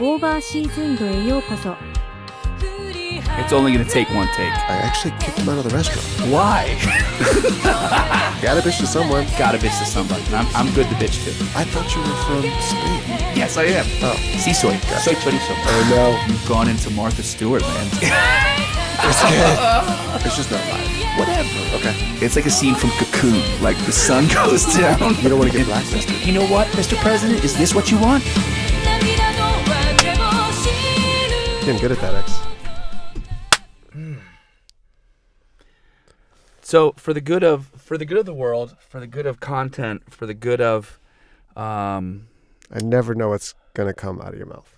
オーバーシーズンドへようこそ。 It's only gonna take one take. I actually kicked him out of the restaurant. Why? Gotta bitch to someone. Gotta bitch to somebody. I'm good to bitch to. I thought you were from Spain. Yes, I am. Oh. Sí soy. Soy chorizo. Oh no. You've gone into Martha Stewart land. It's just not live. Whatever. Okay. It's like a scene from Cocoon. Like the sun goes down. You don't want to get blacklisted. You know what, Mr. President? Is this what you want? Getting good at that, X. So for the good of the world, for the good of content, for the good of, I never know what's gonna come out of your mouth.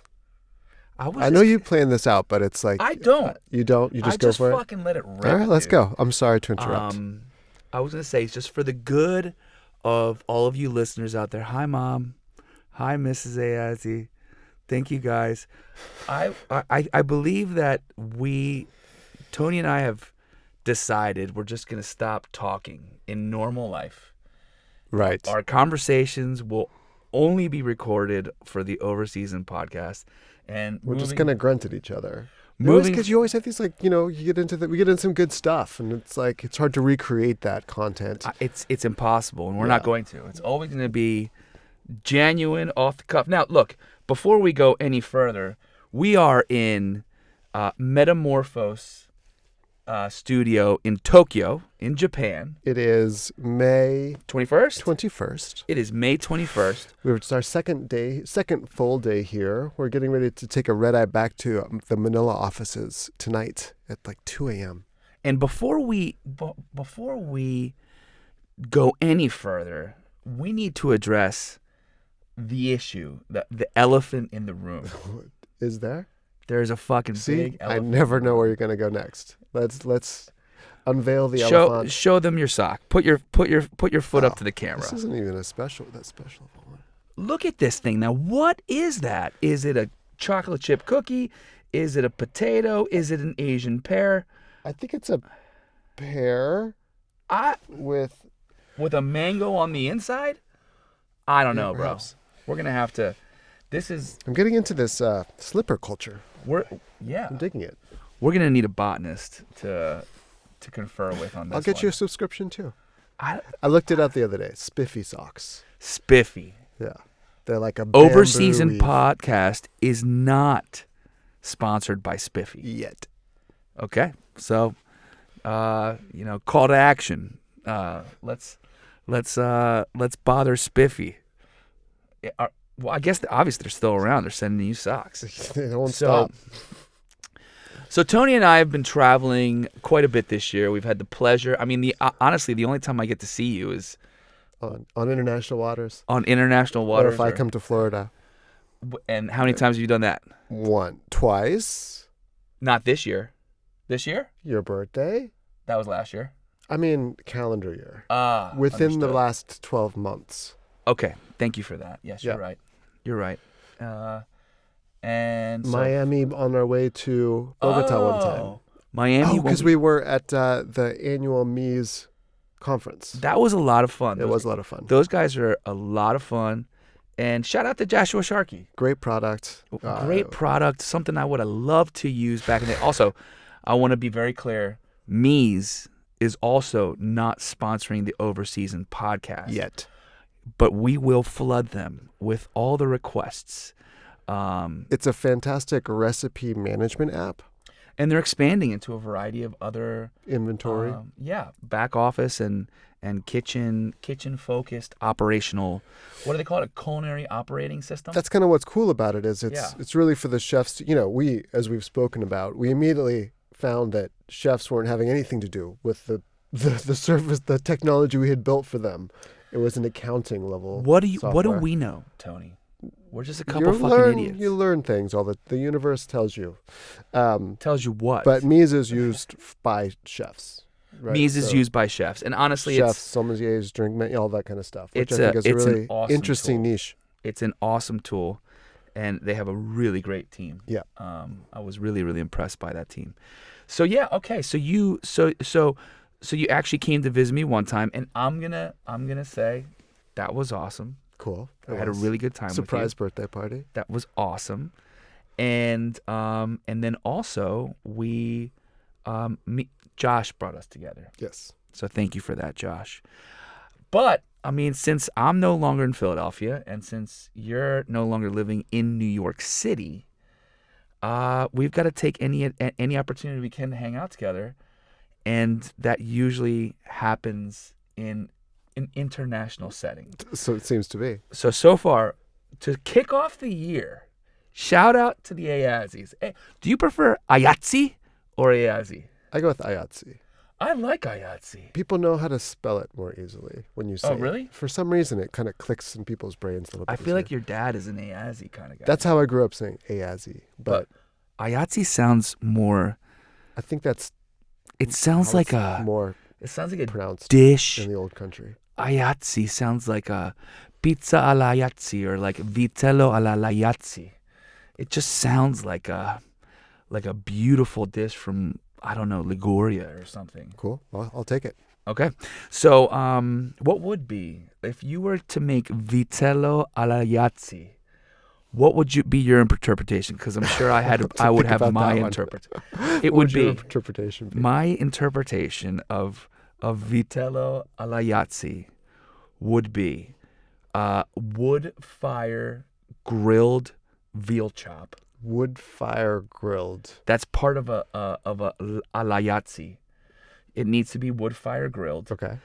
I know you plan this out, but it's like I don't. You don't. You just I go just for fucking let it rip. it. All right, let's dude. go. I'm sorry to interrupt. I was gonna say it's just for the good of all of you listeners out there. Hi, Mom. Hi, Mrs. Ayazi. Thank you, guys. I believe that Tony and I have decided we're just gonna stop talking in normal life. Right. Our conversations will only be recorded for the Overseason podcast, and We're just gonna grunt at each other. Moving, Because you always have these we get into some good stuff, and it's like it's hard to recreate that content. It's impossible, and we're not going to. It's always going to be genuine, off the cuff. Now, look, before we go any further, we are in Metamorphose studio in Tokyo, in Japan. It is May 21st? 21st. It is May 21st. It's our second full day here. We're getting ready to take a red eye back to the Manila offices tonight at like 2 a.m. And before we go any further, we need to address the issue, the elephant in the room. Is there? There's a fucking big I elephant. never know where you're gonna go next. Let's unveil the elephant. Show them your sock. Put your foot up to the camera. This isn't even that special one. Look at this thing. Now, what is that? Is it a chocolate chip cookie? Is it a potato? Is it an Asian pear? I think it's a pear with a mango on the inside? I don't know, bro. perhaps. We're gonna have to. I'm getting into this slipper culture. I'm digging it. We're gonna need a botanist to confer with on this. I'll get one. you a subscription too. I looked it up the other day. Spiffy socks. Spiffy. Yeah, they're like a Overseason bamboo weave. podcast is not sponsored by Spiffy Yet. Okay, so call to action. Let's bother Spiffy. Well, I guess obviously they're still around. They're sending you socks. They don't stop. So Tony and I have been traveling quite a bit this year. We've had the pleasure. I mean, honestly, the only time I get to see you is On international waters. on international What waters. if I come to Florida? And how many times have you done that? Twice. Not this year. This year? Your birthday? That was last year. I mean, calendar year. Understood. Within the last 12 months. Okay, thank you for that. Yes, you're Yeah. right. You're right. And so, Miami on our way to Bogota one time. Miami. Because we were at the annual Mies conference. That was a lot of fun. It was a lot of fun. Those guys are a lot of fun. And shout out to Joshua Sharkey. Great product. Great product. Something I would have loved to use back in the day. Also, I want to be very clear. Mies is also not sponsoring the Overseason podcast. Yet. But we will flood them with all the requests. It's a fantastic recipe management app. And they're expanding into a variety of other Inventory. back office and kitchen focused operational. What do they call it? A culinary operating system. That's kind of what's cool about it is it's really for the chefs. We, as we've spoken about, we immediately found that chefs weren't having anything to do with the service, the technology we had built for them. It was an accounting level. What do software. we know, Tony? We're just a couple fucking idiots. You learn things. The universe tells you. Tells you what? But Mies is used by chefs. Right? Mies is used by chefs, and honestly, chefs, sommeliers, drink, all that kind of stuff. Which it's I think is a really an awesome interesting tool. niche. It's an awesome tool, and they have a really great team. Yeah. I was really, really impressed by that team. So yeah, okay. So you actually came to visit me one time, and I'm gonna say that was awesome. Cool. I had a really good time. Surprise with you. birthday party. That was awesome. And then also Josh brought us together. Yes. So thank you for that, Josh. But I mean, since I'm no longer in Philadelphia and since you're no longer living in New York City, we've got to take any opportunity we can to hang out together, and that usually happens in an international setting. So it seems to be. So far, to kick off the year, shout out to the Ayazis. Hey, do you prefer Ayatsi or Ayazi? I go with Ayatsi. I like Ayatsi. People know how to spell it more easily when you say Oh, really? it. For some reason, it kind of clicks in people's brains a little bit. I feel like your dad is an Ayazi kind of guy. That's how I grew up saying Ayazi. But Ayatsi sounds more. I think that's. It sounds like a. More It sounds like a pronounced dish. in the old country. Ayatsi sounds like a pizza alla Ayatsi or like vitello alla Ayatsi. It just sounds like a beautiful dish from, I don't know, Liguria or something. Cool. Well, I'll take it. Okay. So, what would be, if you were to make vitello alla Ayatsi, what would be your interpretation? Because I'm sure I would have my interpretation. It would be your interpretation be? My interpretation of vitello alla Ayatsi would be wood fire grilled veal chop. Wood fire grilled. That's part of a alla Ayatsi. It needs to be wood fire grilled. Okay.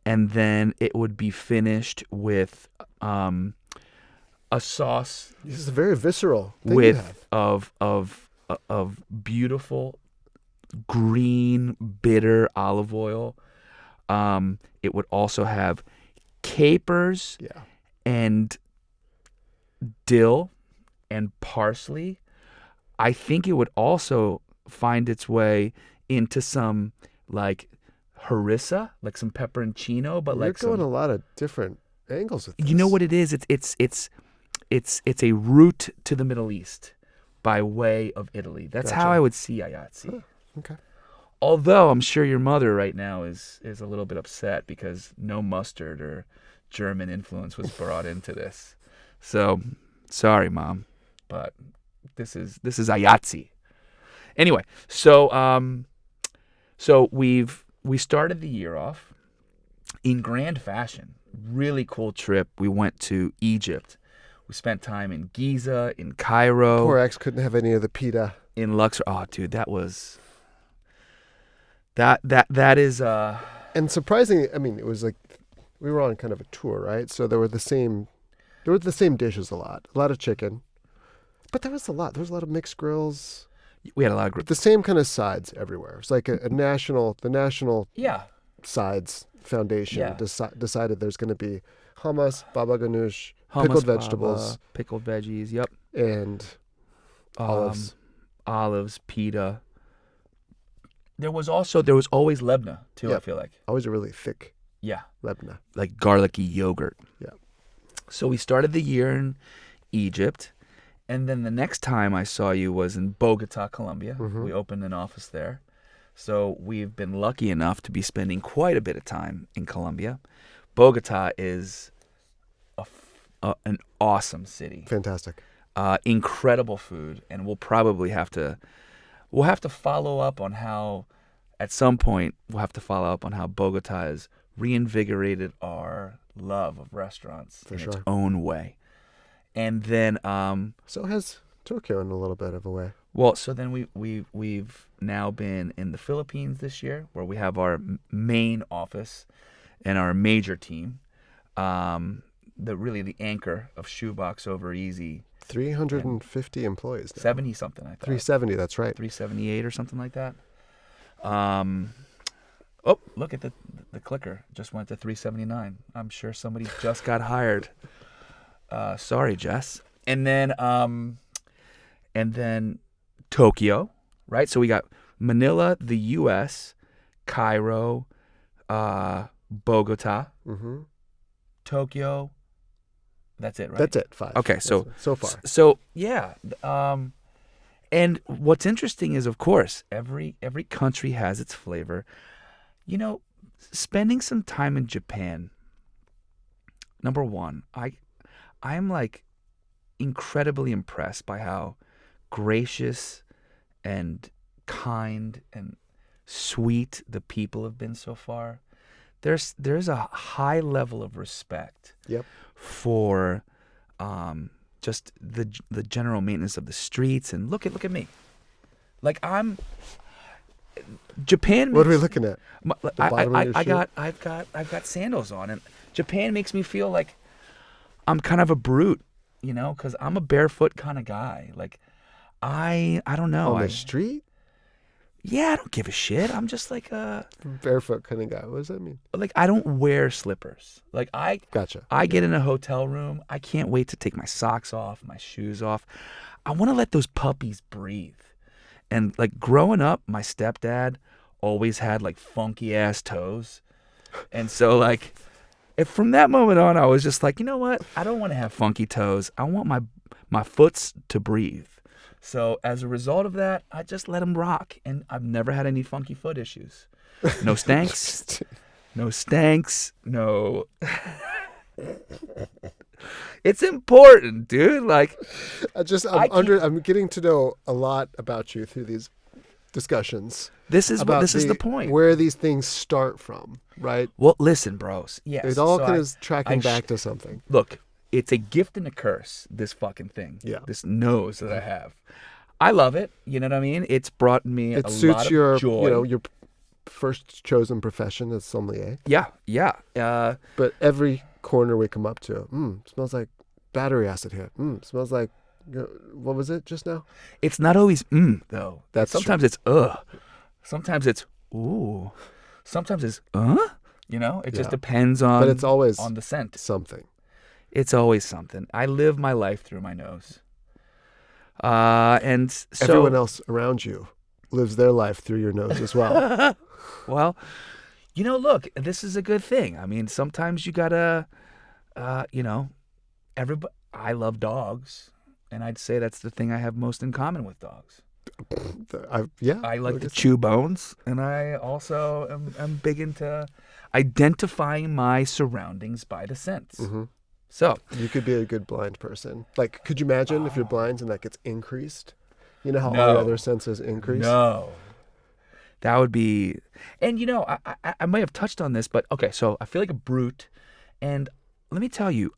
And then it would be finished with a sauce. This is a very visceral thing with of beautiful green bitter olive oil. It would also have capers and dill and parsley. I think it would also find its way into some like harissa, like some pepperoncino, but You're like going a lot of different angles with this. You know what it is? It's a route to the Middle East by way of Italy. That's how I would see Ayatsi. Oh, okay. Although I'm sure your mother right now is a little bit upset because no mustard or German influence was brought into this. So sorry, Mom, but this is Ayatsi. Anyway, so we started the year off in grand fashion. Really cool trip. We went to Egypt. We spent time in Giza, in Cairo. Poor ex couldn't have any of the pita. In Luxor. Oh, dude, that was that is And surprisingly, I mean, it was like we were on kind of a tour, right? So there were the same dishes a lot of chicken. But there was a lot of mixed grills. We had a lot of the same kind of sides everywhere. It's like the national sides foundation decided there's going to be hummus, baba ganoush, pickled vegetables, pickled veggies, yep, and olives, pita. There was always lebna too. Yep. I feel like always a really thick lebna, like garlicky yogurt. Yeah. So we started the year in Egypt. And then the next time I saw you was in Bogota, Colombia. Mm-hmm. We opened an office there. So we've been lucky enough to be spending quite a bit of time in Colombia. Bogota is an awesome city. Fantastic. Incredible food. And we'll have to follow up on how, at some point, Bogota has reinvigorated our love of restaurants its own way. And then so has Tokyo in a little bit of a way. Well, so then we've now been in the Philippines this year, where we have our main office and our major team, the anchor of Shoebox Over Easy. 350 employees now. 70 something, I thought. 370, that's right. 378 or something like that. Look at the clicker. Just went to 379. I'm sure somebody just got hired. Sorry, Jess. And then Tokyo, right? So we got Manila, the U.S., Cairo, Bogota, Tokyo. That's it, right? That's it. 5. Okay, so far. So yeah. And what's interesting is, of course, every country has its flavor. You know, spending some time in Japan. Number one, I'm like incredibly impressed by how gracious and kind and sweet the people have been so far. There's a high level of respect Yep. for just the general maintenance of the streets. And look at me, like Japan. What are we looking at? I've got sandals on, and Japan makes me feel like I'm kind of a brute, because I'm a barefoot kind of guy. Like I don't know. On the street? Yeah, I don't give a shit. I'm just like Barefoot kind of guy. What does that mean? like I don't wear slippers. Like Gotcha. I get in a hotel room. I can't wait to take my socks off, my shoes off. I want to let those puppies breathe. And like growing up, my stepdad always had like funky ass toes. And so like from that moment on, I was just like, you know what? I don't want to have funky toes. I want my foots to breathe. So as a result of that, I just let them rock. And I've never had any funky foot issues. No stanks. No stanks. No. It's important, dude. Like, I'm getting to know a lot about you through these discussions. This is the point. Where these things start from, right? Well, listen, bros. Yes. It all kind of tracking back to something. Look, it's a gift and a curse, this fucking thing. Yeah. This nose that I have. I love it. You know what I mean? It's brought me a lot of joy. It suits your first chosen profession as sommelier. Yeah. But every corner we come up to, smells like battery acid here. Smells like, what was it just now? It's not always though. Sometimes true. It's Sometimes it's ooh. Sometimes it's It just depends on. But it's always on the scent. Something. It's always something. I live my life through my nose. And so everyone else around you lives their life through your nose as well. Well, look, this is a good thing. I mean, sometimes you gotta, everybody. I love dogs, and I'd say that's the thing I have most in common with dogs. I like to chew bones, and I also am big into identifying my surroundings by the scents. Mm-hmm. So you could be a good blind person. Like, could you imagine if you're blind and that gets increased? You know how No. all your other senses increase? No. That would be, and I might have touched on this, but okay, so I feel like a brute, and let me tell you,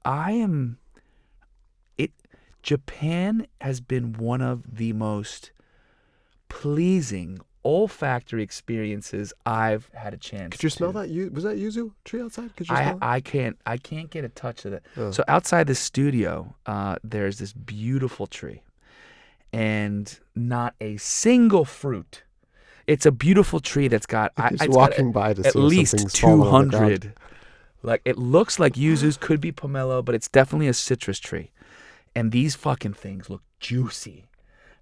Japan has been one of the most pleasing olfactory experiences I've had a chance. Could you smell that? Was that yuzu tree outside? Could you smell it? I can't get a touch of it. Oh. So outside the studio, there's this beautiful tree, and not a single fruit. It's a beautiful tree that's got. It's walking by to see at least something's fallen on the ground. 200. Like it looks like yuzus, could be pomelo, but it's definitely a citrus tree. And these fucking things look juicy.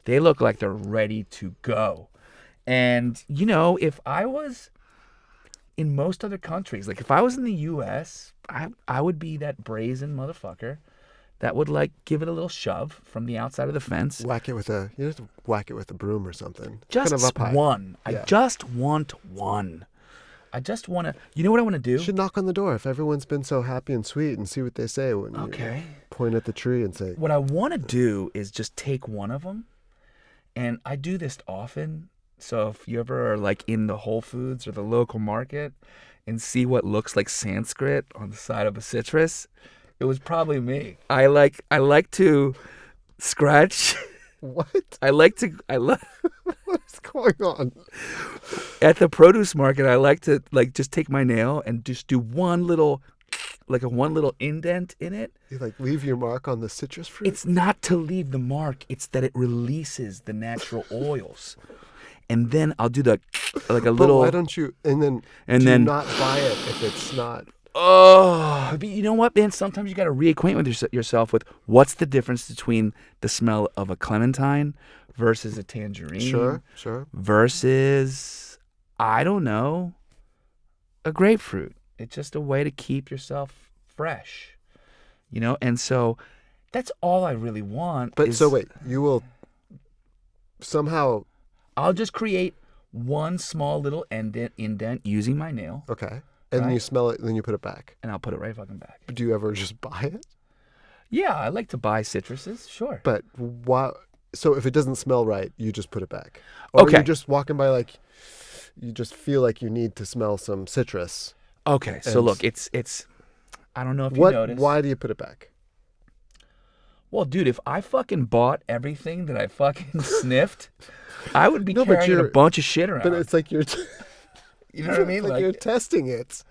They look like they're ready to go. And if I was in most other countries, like if I was in the U.S., I would be that brazen motherfucker that would like give it a little shove from the outside of the fence. You have to whack it with a broom or something. Just kind of up high. one. Yeah. I just want one. I just want to. You know what I want to do? You should knock on the door if everyone's been so happy and sweet and see what they say when you point at the tree and say. What I want to do is just take one of them, and I do this often. So if you ever are like in the Whole Foods or the local market and see what looks like Sanskrit on the side of a citrus, it was probably me. I like to scratch. What? What is going on? At the produce market, I like to just take my nail and just do one little indent in it. You leave your mark on the citrus fruit? It's not to leave the mark. It's that it releases the natural oils. And then I'll do a little. But why don't you? And then not buy it if it's not. Oh, but you know what, man? Sometimes you got to reacquaint with yourself with what's the difference between the smell of a clementine versus a tangerine. Sure. Versus, I don't know, a grapefruit. It's just a way to keep yourself fresh, And so, that's all I really want. But so wait, you will somehow. I'll just create one small little indent using my nail. Okay. And then you smell it, and then you put it back. And I'll put it right fucking back. But do you ever just buy it? Yeah, I like to buy citruses, sure. But why? So if it doesn't smell right, you just put it back. Or Okay. you're just walking by like, you just feel like you need to smell some citrus. Okay, so And- look, it's. I don't know if you noticed. Why do you put it back? Well, dude, if I fucking bought everything that I fucking sniffed, I would be No, but carrying a you're- bunch of shit around. But it's like you're, you know what I mean? like you're testing it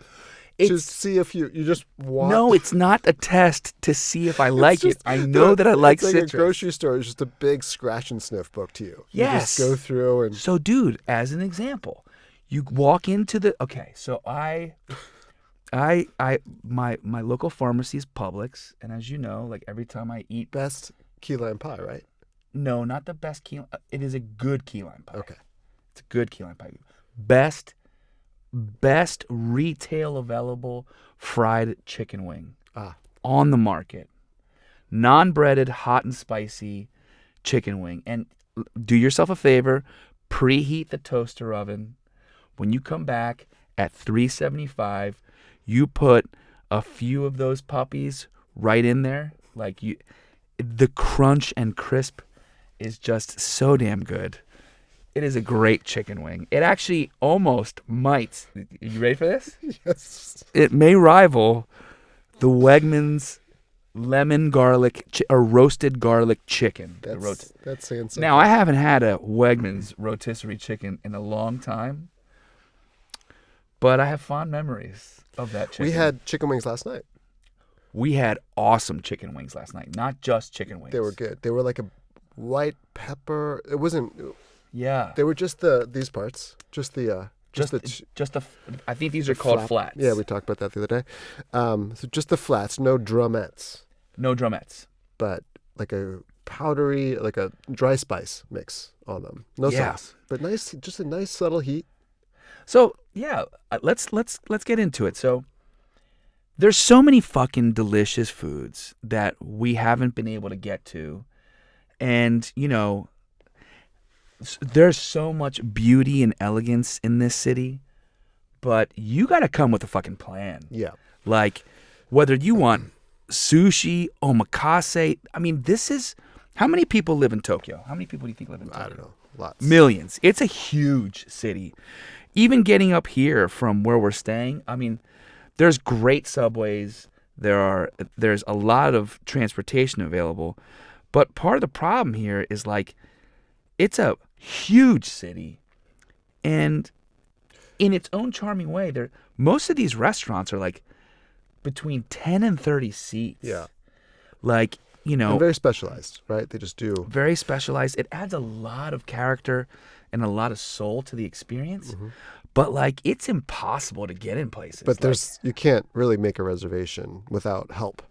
to it's see if you just want. no, it's not a test to see if I like it. I know that I like it's like citrus. a grocery store is just a big scratch and sniff book to you. You Yes. just go through and So, dude, as an example, you walk into the so my local pharmacy is Publix, and as you know, like every time I eat, best key lime pie, right? no, not the best key. It is a good key lime pie. Okay. It's a good key lime pie. Best retail available fried chicken wing Ah, on the market. Non-breaded, hot and spicy chicken wing. And do yourself a favor, preheat the toaster oven. When you come back at 375, you put a few of those puppies right in there. Like the crunch and crisp is just so damn good. It is a great chicken wing. It actually almost might. You ready for this? yes. It may rival the Wegmans lemon garlic or roasted garlic chicken. The That's saying something. Now, I haven't had a Wegmans rotisserie chicken in a long time, but I have fond memories of that chicken. We had chicken wings last night. We had awesome chicken wings last night, not just chicken wings. They were good. They were like a white pepper. It wasn't. Yeah. They were just these parts. Just the I think these are called flats. Yeah, we talked about that the other day. So just the flats, no drumettes, No drumettes. but like a powdery, like a dry spice mix on them. No Yeah. sauce, but nice, just a nice subtle heat. So yeah, let's get into it. So there's so many fucking delicious foods that we haven't been able to get to, and you know, there's so much beauty and elegance in this city, but you got to come with a fucking plan. Yeah, Like whether you want sushi, omakase. I mean, this is how many people live in Tokyo? How many people do you think live in Tokyo? I don't know, lots. Millions. It's a huge city. Even getting up here from where we're staying, I mean, there's great subways. There's a lot of transportation available. But part of the problem here is like it's a huge city, and in its own charming way, most of these restaurants are like between 10 and 30 seats. Yeah, Like, you know, and very specialized, right? They just do. very specialized. It adds a lot of character and a lot of soul to the experience. Mm-hmm. But like, it's impossible to get in places. But you can't really make a reservation without help.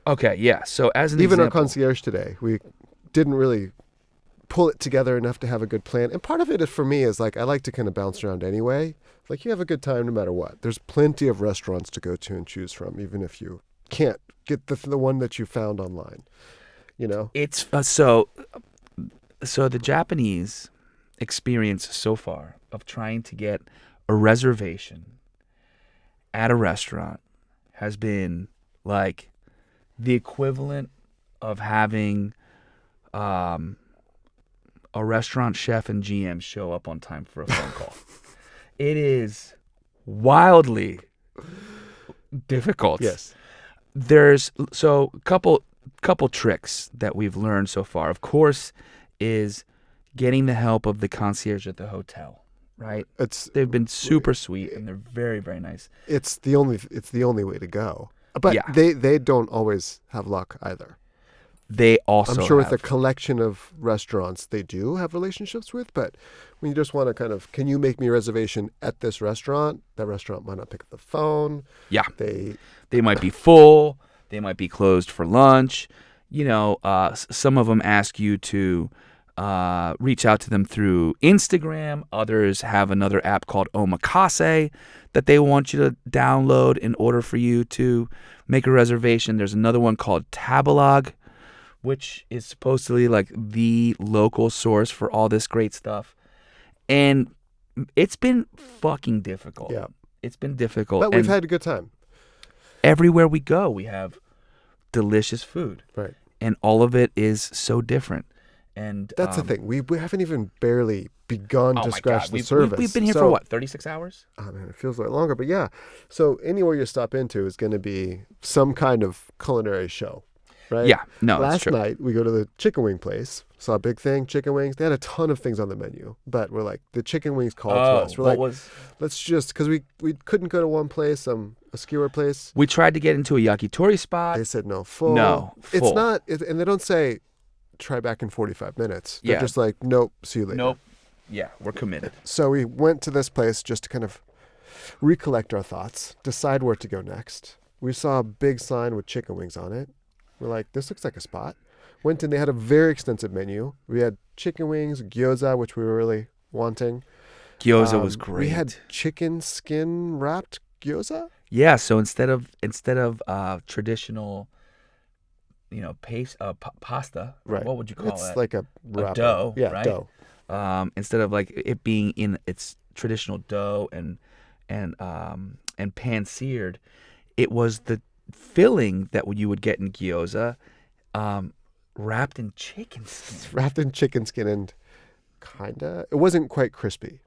Okay, yeah. So as an Even our example, concierge today, we didn't really pull it together enough to have a good plan. And part of it is, for me, is like I like to kind of bounce around anyway. Like you have a good time no matter what. There's plenty of restaurants to go to and choose from, even if you can't get the one that you found online. You know? it's so the Japanese experience so far of trying to get a reservation at a restaurant has been like the equivalent of having a restaurant chef and GM show up on time for a phone call. It is wildly difficult. Yes. There's so a couple tricks that we've learned so far. Of course, is getting the help of the concierge at the hotel. Right? They've been super sweet and they're very, very nice. It's the only way to go. But Yeah. they don't always have luck either. They also I'm sure with have, a collection of restaurants they do have relationships with, but when you just want to kind of, can you make me a reservation at this restaurant? That restaurant might not pick up the phone. yeah. They They might be full. They might be closed for lunch. You know, some of them ask you to reach out to them through Instagram. Others have another app called Omakase that they want you to download in order for you to make a reservation. There's another one called Tabalog, which is supposedly like the local source for all this great stuff. And it's been fucking difficult. Yeah. It's been difficult. But we've And had a good time. everywhere we go, we have delicious food. Right. And all of it is so different. And That's the thing. We haven't even barely begun oh to my scratch God. the surface. We've been here So- for what, 36 hours? Oh man, it feels like longer, but yeah. So anywhere you stop into is going to be some kind of culinary show, right? Yeah, no, that's Last true. night we go to the chicken wing place. Saw a big thing, chicken wings. They had a ton of things on the menu, but we're like, the chicken wings called to us. We're like, let's just, because we couldn't go to one place, a skewer place. We tried to get into a yakitori spot. They said no, full. No, It's full. not, and they don't say try back in 45 minutes. They're Yeah. just like, nope, see you later. Nope. Yeah, we're committed. So we went to this place just to kind of recollect our thoughts, decide where to go next. We saw a big sign with chicken wings on it. We're like, this looks like a spot. Went in, they had a very extensive menu. We had chicken wings, gyoza, which we were really wanting. Gyoza was great. We had chicken skin wrapped gyoza. Yeah, so instead of traditional, pasta, Right. what would you call It's it? like a wrapper. dough, Yeah, right? dough. Instead of like it being in its traditional dough and pan seared, it was the filling that you would get in gyoza, wrapped in chicken skin. Wrapped in chicken skin and it wasn't quite crispy.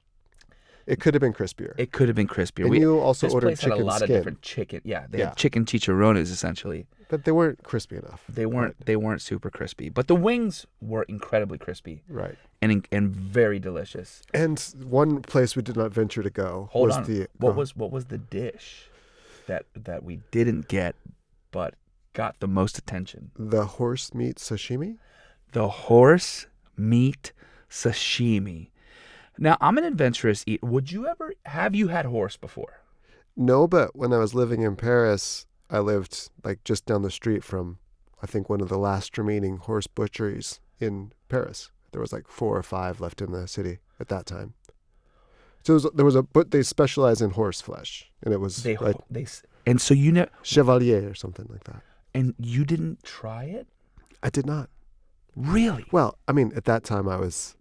It could have been crispier. It could have been crispier. And you also this ordered place chicken had a lot skin. of different chicken. Yeah, they Yeah. had chicken chicharrones essentially. But they weren't crispy enough. They weren't super crispy, but the wings were incredibly crispy Right. and very delicious. And one place we did not venture to go Hold was on. What was the dish that we didn't get but got the most attention? the horse meat sashimi. The horse meat sashimi. Now, I'm an adventurous eater. Have you had horse before? No, but when I was living in Paris, I lived like just down the street from, I think, one of the last remaining horse butcheries in Paris. There was like 4 or 5 left in the city at that time. So but they specialize in horse flesh, and it was and so Chevalier or something like that. and you didn't try it? I did not. Really? Well, I mean, at that time I was,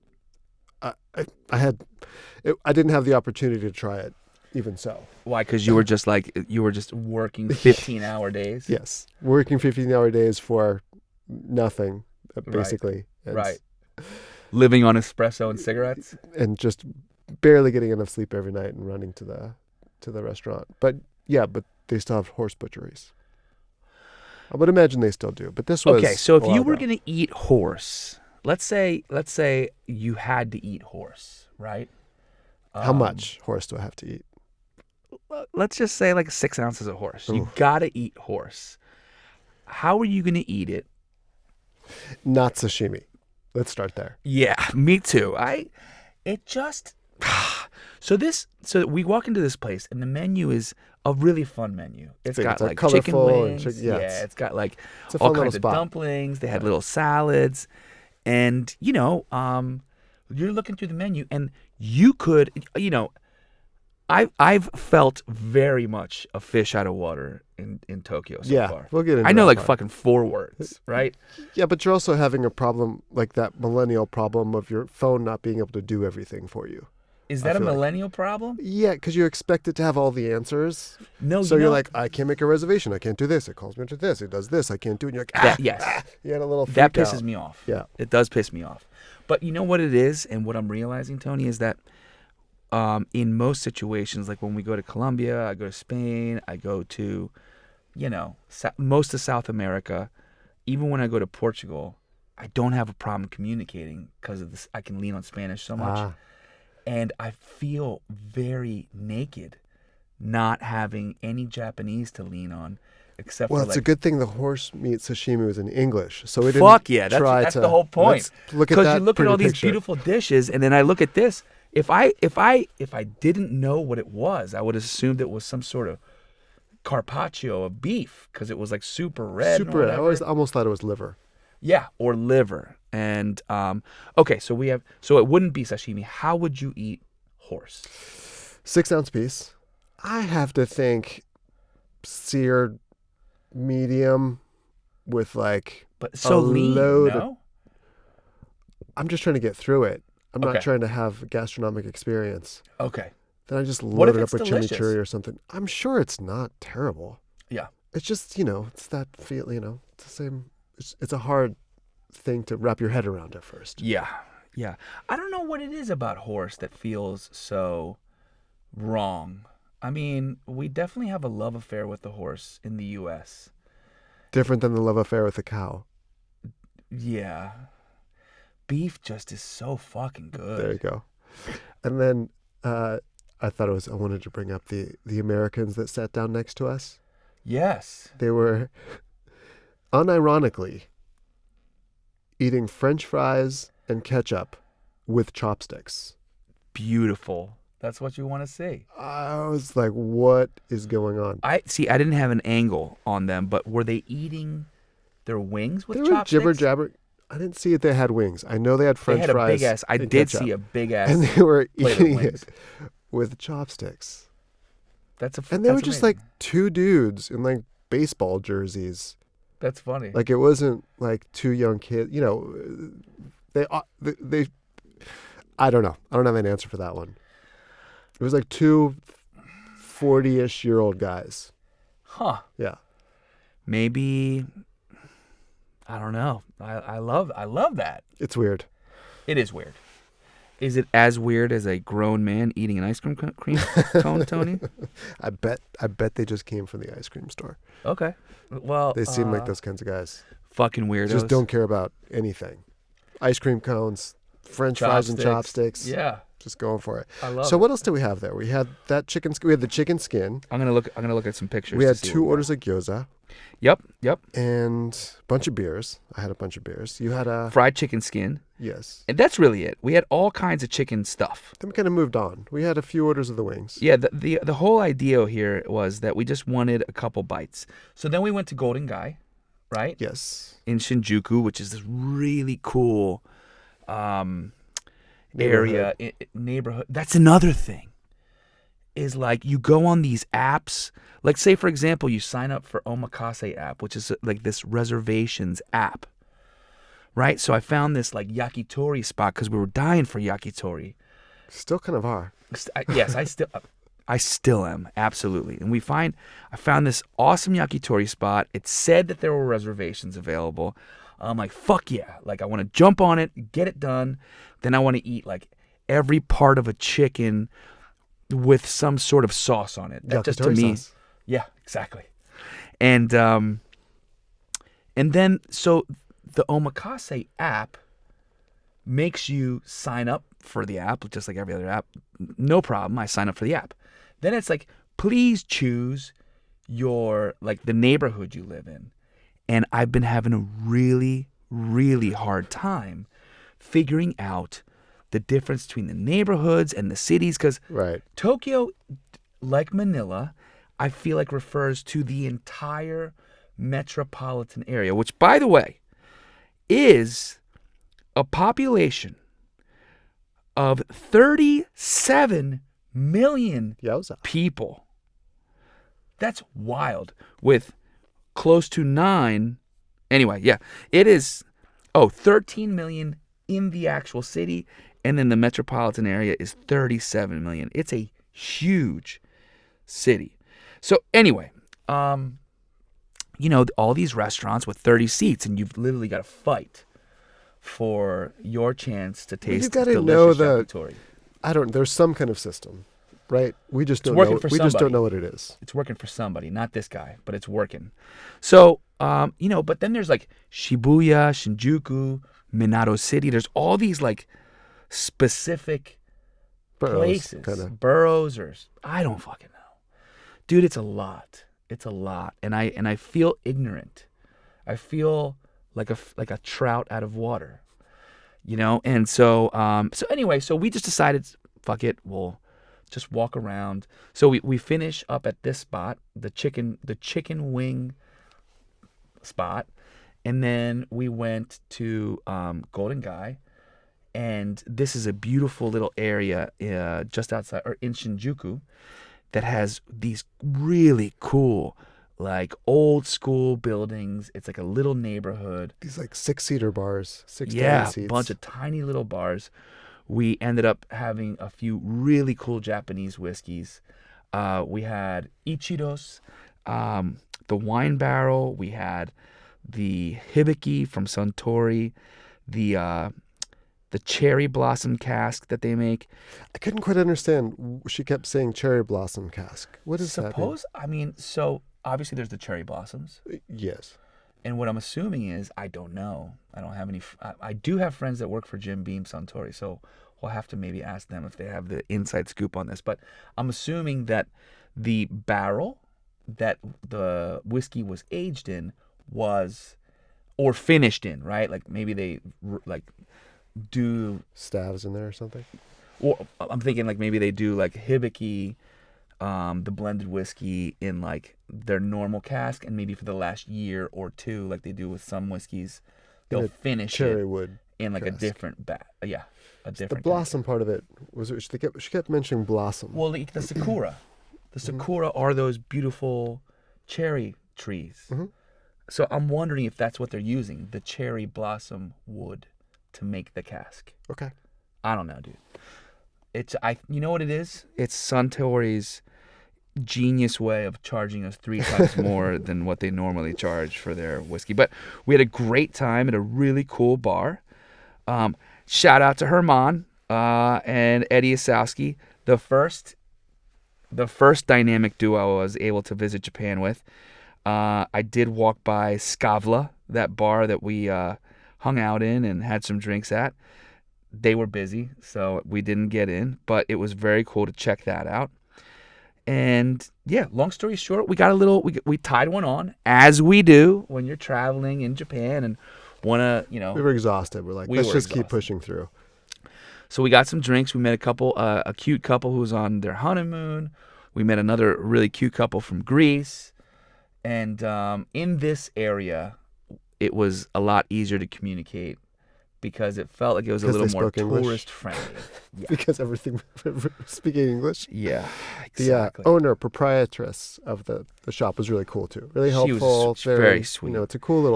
I didn't have the opportunity to try it, even so. Why? Because you were just working 15-hour days. Yes, working 15-hour days for nothing, basically. And, Right. Living on espresso and cigarettes. and just barely getting enough sleep every night and running to the restaurant. But they still have horse butcheries. I would imagine they still do. But this was Okay, so if a while you were ago. going to eat horse, let's say you had to eat horse, right? How much horse do I have to eat? Let's just say like 6 ounces of horse. You Oof. got to eat horse. How are you going to eat it? Not sashimi. Let's start there. Yeah, me too. So we walk into this place and the menu is a really fun menu. It's Big, got it's, like, like chicken colorful and wings. yeah, It's got like It's a all fun little kinds of spot. dumplings. They had little salads, and you're looking through the menu and you could, I've felt very much a fish out of water in Tokyo so Yeah, far. we'll get into I know that like part. fucking 4 words, right? Yeah, but you're also having a problem like that millennial problem of your phone not being able to do everything for you. Is I that a feel like- millennial problem? Yeah, because you expect it to have all the answers. No, So you're like, I can't make a reservation. I can't do this. It calls me to this. It does this. I can't do it. And you're like, yes. You had a little freak That pisses out. me off. Yeah. It does piss me off. But you know what it is, and what I'm realizing, Tony, is that in most situations, like when we go to Colombia, I go to Spain, I go to, most of South America, even when I go to Portugal, I don't have a problem communicating because of this. I can lean on Spanish so much. Ah. And I feel very naked not having any Japanese to lean on except Well, for it's a good thing the horse meat sashimi was in English, so we didn't Fuck yeah, try that's to. the whole point. Let's look at Because that. you look at pretty all these picture. beautiful dishes, and then I look at this. If I didn't know what it was, I would have assumed it was some sort of carpaccio of beef because it was like super red. Super red. I almost thought it was liver. Yeah, or liver. And okay, so it wouldn't be sashimi. How would you eat horse? 6-ounce piece. I have to think seared medium with like But so a lean, load no? I'm just trying to get through it. I'm Okay. not trying to have gastronomic experience. Okay. Then I just What if load it up it's with delicious? chimichurri or something. I'm sure it's not terrible. Yeah. It's just, it's that feel, it's the same. It's a hard thing to wrap your head around at first. Yeah. Yeah. I don't know what it is about horse that feels so wrong. I mean, we definitely have a love affair with the horse in the U.S. Different than the love affair with the cow. Yeah. Beef just is so fucking good. There you go. And then I wanted to bring up the Americans that sat down next to us. Yes. They were unironically eating French fries and ketchup with chopsticks. Beautiful. That's what you want to see. I was like, what is going on? I didn't have an angle on them, but were they eating their wings with They chopsticks? were jibber jabber. I didn't see if they had wings. I know they had French fries. They had a big ass. I did ketchup. see a big ass. And they were plate of eating wings. it with chopsticks. And they were just like two dudes in like baseball jerseys. That's funny. Like it wasn't like two young kids. You know, they. I don't know. I don't have an answer for that one. It was like two 40-ish-year-old guys. Huh. Yeah. Maybe. I don't know. I love that. It's weird. It is weird. Is it as weird as a grown man eating an ice cream cone, Tony? I bet they just came from the ice cream store. Okay. Well, They seem like those kinds of guys. fucking weirdos. Just don't care about anything. Ice cream cones, French fries and chopsticks. Yeah. Just going for it. I love So it. what else did we have there? We had that chicken. We had the chicken skin. I'm gonna look at some pictures. We to had see 2 what we orders of gyoza Yep. and a bunch of beers. I had a bunch of beers. You had a Fried chicken skin. yes. And that's really it. We had all kinds of chicken stuff. Then we kind of moved on. We had a few orders of the wings. Yeah, the whole idea here was that we just wanted a couple bites. So then we went to Golden Guy, right? Yes. In Shinjuku, which is this really cool area, neighborhood. That's another thing. Is like you go on these apps, like say for example, you sign up for Omakase app, which is like this reservations app, right? So I found this like yakitori spot because we were dying for yakitori. Still kind of are. Yes, I still am, absolutely. And I found this awesome yakitori spot. It said that there were reservations available. I'm like, fuck yeah. Like I want to jump on it, get it done. Then I want to eat like every part of a chicken with some sort of sauce on it. That just to me, sauce. yeah, exactly. And then so the Omakase app makes you sign up for the app, just like every other app. No problem. I sign up for the app. Then it's like, please choose your like the neighborhood you live in. And I've been having a really, really hard time figuring out the difference between the neighborhoods and the cities, because Right. Tokyo, like Manila, I feel like refers to the entire metropolitan area, which, by the way, is a population of 37 million Yowza. people. That's wild. With close to 9. Anyway, yeah, it is. 13 million in the actual city. And then the metropolitan area is 37 million. It's a huge city. So anyway, all these restaurants with 30 seats, and you've literally got to fight for your chance to taste You've got to delicious know yakitori. There's some kind of system, right? We just don't working know. for We just don't somebody. know what it is. It's working for somebody, not this guy, but it's working. So, but then there's like Shibuya, Shinjuku, Minato City. There's all these like specific places, boroughs, or I don't fucking know, dude. It's a lot. It's a lot, and I feel ignorant. I feel like a trout out of water, And so anyway, so we just decided, fuck it, we'll just walk around. So we finish up at this spot, the chicken wing spot, and then we went to Golden Guy. And this is a beautiful little area just outside, or in Shinjuku, that has these really cool, like old school buildings. It's like a little neighborhood. These like 6-seater bars, 6 to 8 Yeah, seats. a bunch of tiny little bars. We ended up having a few really cool Japanese whiskeys. We had Ichiro's, the wine barrel. We had the Hibiki from Suntory, the cherry blossom cask that they make. I couldn't quite understand. She kept saying cherry blossom cask. What does that mean? I mean, so obviously there's the cherry blossoms. Yes. And what I'm assuming is, I don't know. I don't have any. I do have friends that work for Jim Beam Suntory, so we'll have to maybe ask them if they have the inside scoop on this. But I'm assuming that the barrel that the whiskey was aged in was, or finished in, right? Like maybe they like do Staves in there or something. Or I'm thinking like maybe they do like Hibiki, the blended whiskey in like their normal cask, and maybe for the last year or two, like they do with some whiskeys, they'll finish cherry it wood in like cask. a different a different. The blossom part of it was. She kept mentioning blossom. Well, the sakura, the sakura are those beautiful cherry trees. Mm-hmm. So I'm wondering if that's what they're using, the cherry blossom wood, to make the cask. Okay. I don't know, dude. You know what it is? It's Suntory's genius way of charging us 3 times more than what they normally charge for their whiskey. But we had a great time at a really cool bar. Shout out to Herman and Eddie Asowski, the first dynamic duo I was able to visit Japan with. I did walk by Skavla, that bar that we hung out in and had some drinks at. They were busy, so we didn't get in, but it was very cool to check that out. And yeah, long story short, we got we tied one on, as we do when you're traveling in Japan and want to, We were exhausted. We're like, let's just keep pushing through. So we got some drinks. We met a cute couple who was on their honeymoon. We met another really cute couple from Greece. And in this area, it was a lot easier to communicate because it felt like it was a little more tourist-friendly. Yeah. Because everything speaking English. Yeah, exactly. The owner, proprietress of the shop was really cool too. Really helpful. She was very sweet. It's a cool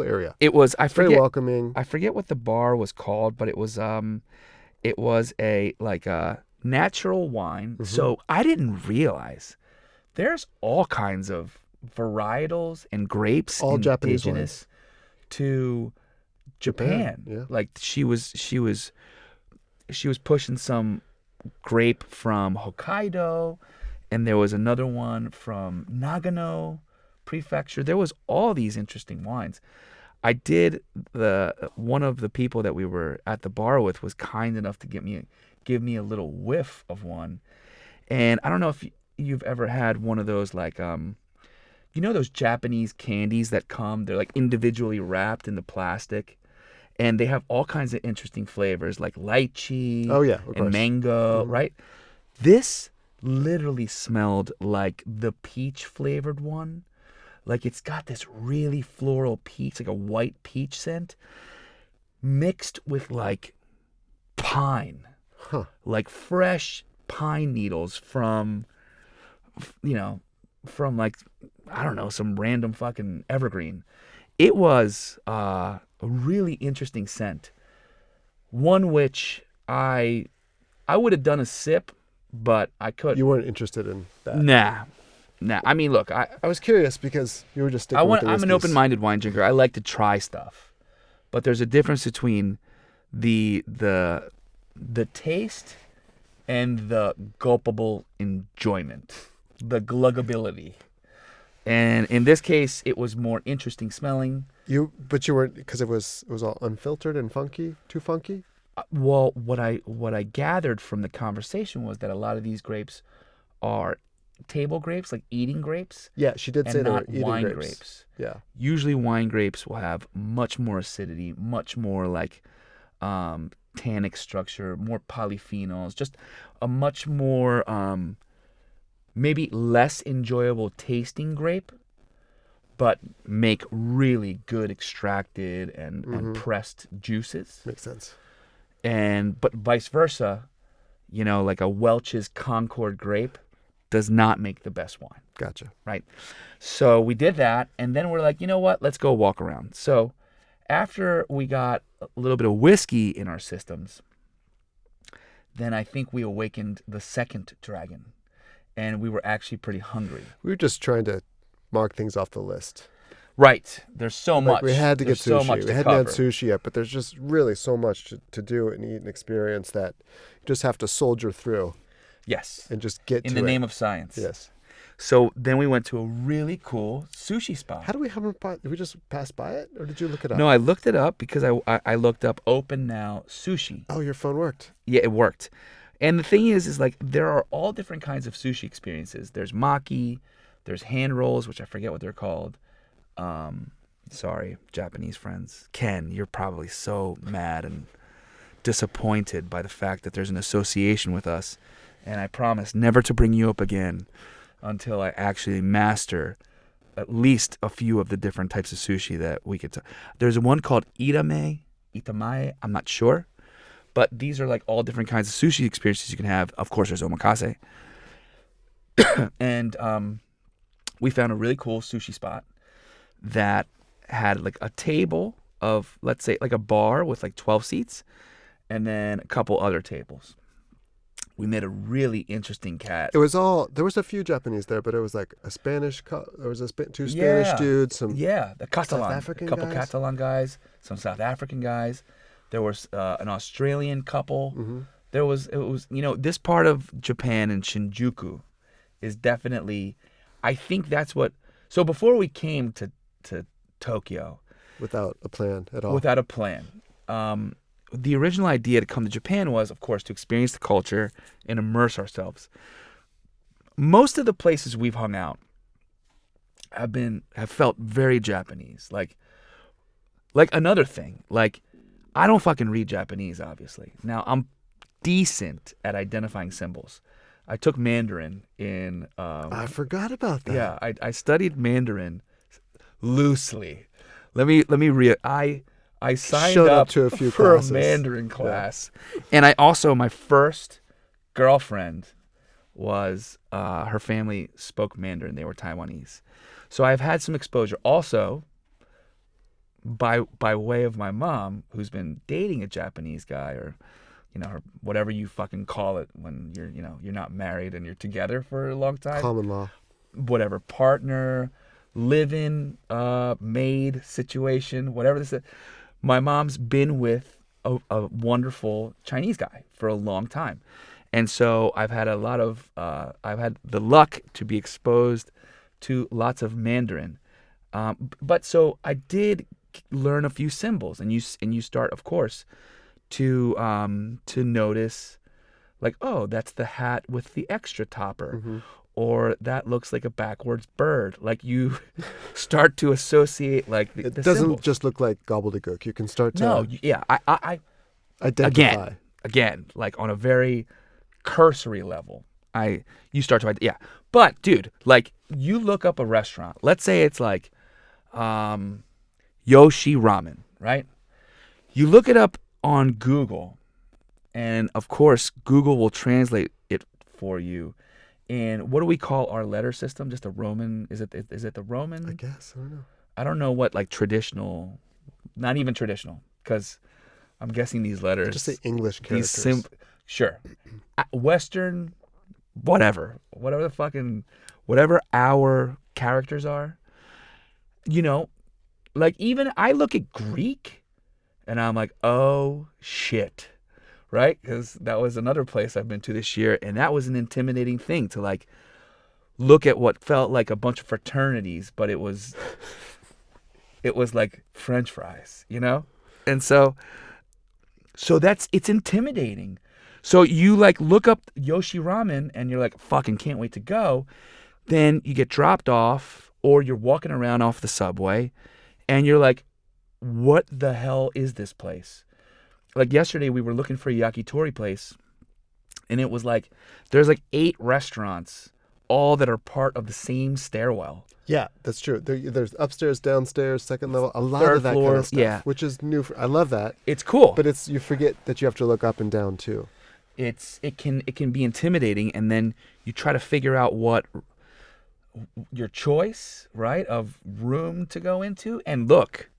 area. It was. Very welcoming. I forget what the bar was called, but it was a natural wine. Mm-hmm. So I didn't realize there's all kinds of varietals and grapes, all indigenous Japanese wines. To Japan. Yeah. Like she was pushing some grape from Hokkaido, and there was another one from Nagano Prefecture. There was all these interesting wines. One of the people that we were at the bar with was kind enough to give me a little whiff of one. And I don't know if you've ever had one of those like those Japanese candies that come, they're like individually wrapped in the plastic, and they have all kinds of interesting flavors like lychee and mango, mm-hmm. right? This literally smelled like the peach flavored one. Like it's got this really floral peach, like a white peach scent, mixed with like pine, like fresh pine needles from like, I don't know, some random fucking evergreen. It was a really interesting scent. One which I would have done a sip, but I couldn't. You weren't interested in that? Nah. I mean, look, I was curious because you were just sticking with the whiskeys. I'm an open-minded wine drinker. I like to try stuff. But there's a difference between the taste and the gulpable enjoyment, the gluggability. And in this case, it was more interesting smelling. But you weren't, because it was all unfiltered and funky, too funky? Well, what I gathered from the conversation was that a lot of these grapes are table grapes, like eating grapes. Yeah, she did say they were eating wine grapes. Yeah. Usually wine grapes will have much more acidity, much more like tannic structure, more polyphenols, just a much more maybe less enjoyable tasting grape, but make really good extracted and pressed juices. Makes sense. But vice versa, like a Welch's Concord grape does not make the best wine. Gotcha. Right? So we did that, and then we're like, you know what? Let's go walk around. So after we got a little bit of whiskey in our systems, then I think we awakened the second dragon, and we were actually pretty hungry. We were just trying to mark things off the list. Right. There's so Like much. we had to get There's so sushi. much We to hadn't had cover. sushi yet, but there's just really so much to do and eat and experience that you just have to soldier through Yes. and just get In to the it. name of science. Yes. So then we went to a really cool sushi spot. How do we have did we just pass by it or did you look it up? No, I looked it up because I looked up Open Now Sushi. Oh, your phone worked. Yeah, it worked. And the thing is like there are all different kinds of sushi experiences. There's maki, there's hand rolls, which I forget what they're called. Sorry, Japanese friends. Ken, you're probably so mad and disappointed by the fact that there's an association with us. And I promise never to bring you up again until I actually master at least a few of the different types of sushi that we could. There's one called itamae, I'm not sure. But these are like all different kinds of sushi experiences you can have. Of course, there's omakase. And we found a really cool sushi spot that had like a table of, let's say, like a bar with like 12 seats and then a couple other tables. We met a really interesting cat. There was a few Japanese there, but it was like a Spanish, there was two Spanish dudes, some the Catalan, African a couple guys. Catalan guys, some South African guys. There was an Australian couple. Mm-hmm. It was this part of Japan in Shinjuku is definitely, I think that's what. So before we came to Tokyo, without a plan at all. without a plan, the original idea to come to Japan was, of course, to experience the culture and immerse ourselves. Most of the places we've hung out have felt very Japanese. Like another thing, like I don't fucking read Japanese, obviously. Now I'm decent at identifying symbols. I took Mandarin in. I forgot about that. Yeah, I studied Mandarin loosely. I signed Showed up up to a few for classes. a Mandarin class, and I also, my first girlfriend was her family spoke Mandarin. They were Taiwanese, so I've had some exposure. Also, by way of my mom, who's been dating a Japanese guy, or her, whatever you fucking call it when you're not married and you're together for a long time. Common law. Whatever, partner, live-in, maid situation, whatever this is. My mom's been with a wonderful Chinese guy for a long time. And so I've had I've had the luck to be exposed to lots of Mandarin. But so I did learn a few symbols, and you start, of course, to notice, like, oh, that's the hat with the extra topper. Mm-hmm. Or that looks like a backwards bird. Like you start to associate like the It doesn't symbols. just look like gobbledygook. You can start to I identify. again, like on a very cursory level, you start to But dude, like you look up a restaurant. Let's say it's like Yoshi Ramen, right? You look it up on Google, and of course Google will translate it for you. And what do we call our letter system? Just a Roman? Is it the Roman? I guess. I don't know. I don't know what like traditional, not even traditional, because I'm guessing these letters. Just say English characters. Sure, Western, whatever our characters are. Like even I look at Greek, and I'm like, oh shit. Right? Because that was another place I've been to this year, and that was an intimidating thing to like look at what felt like a bunch of fraternities, but it was like French fries, And so it's intimidating. So you like look up Yoshi Ramen and you're like, fucking can't wait to go. Then you get dropped off, or you're walking around off the subway and you're like, what the hell is this place? Like yesterday, we were looking for a yakitori place, and it was like there's like 8 restaurants, all that are part of the same stairwell. Yeah, that's true. There's upstairs, downstairs, second level, a lot Third of that floor, kind of stuff, yeah. which is new. I love that, It's cool, but you forget that you have to look up and down too. it can be intimidating, and then you try to figure out what your choice, right, of room to go into. And look,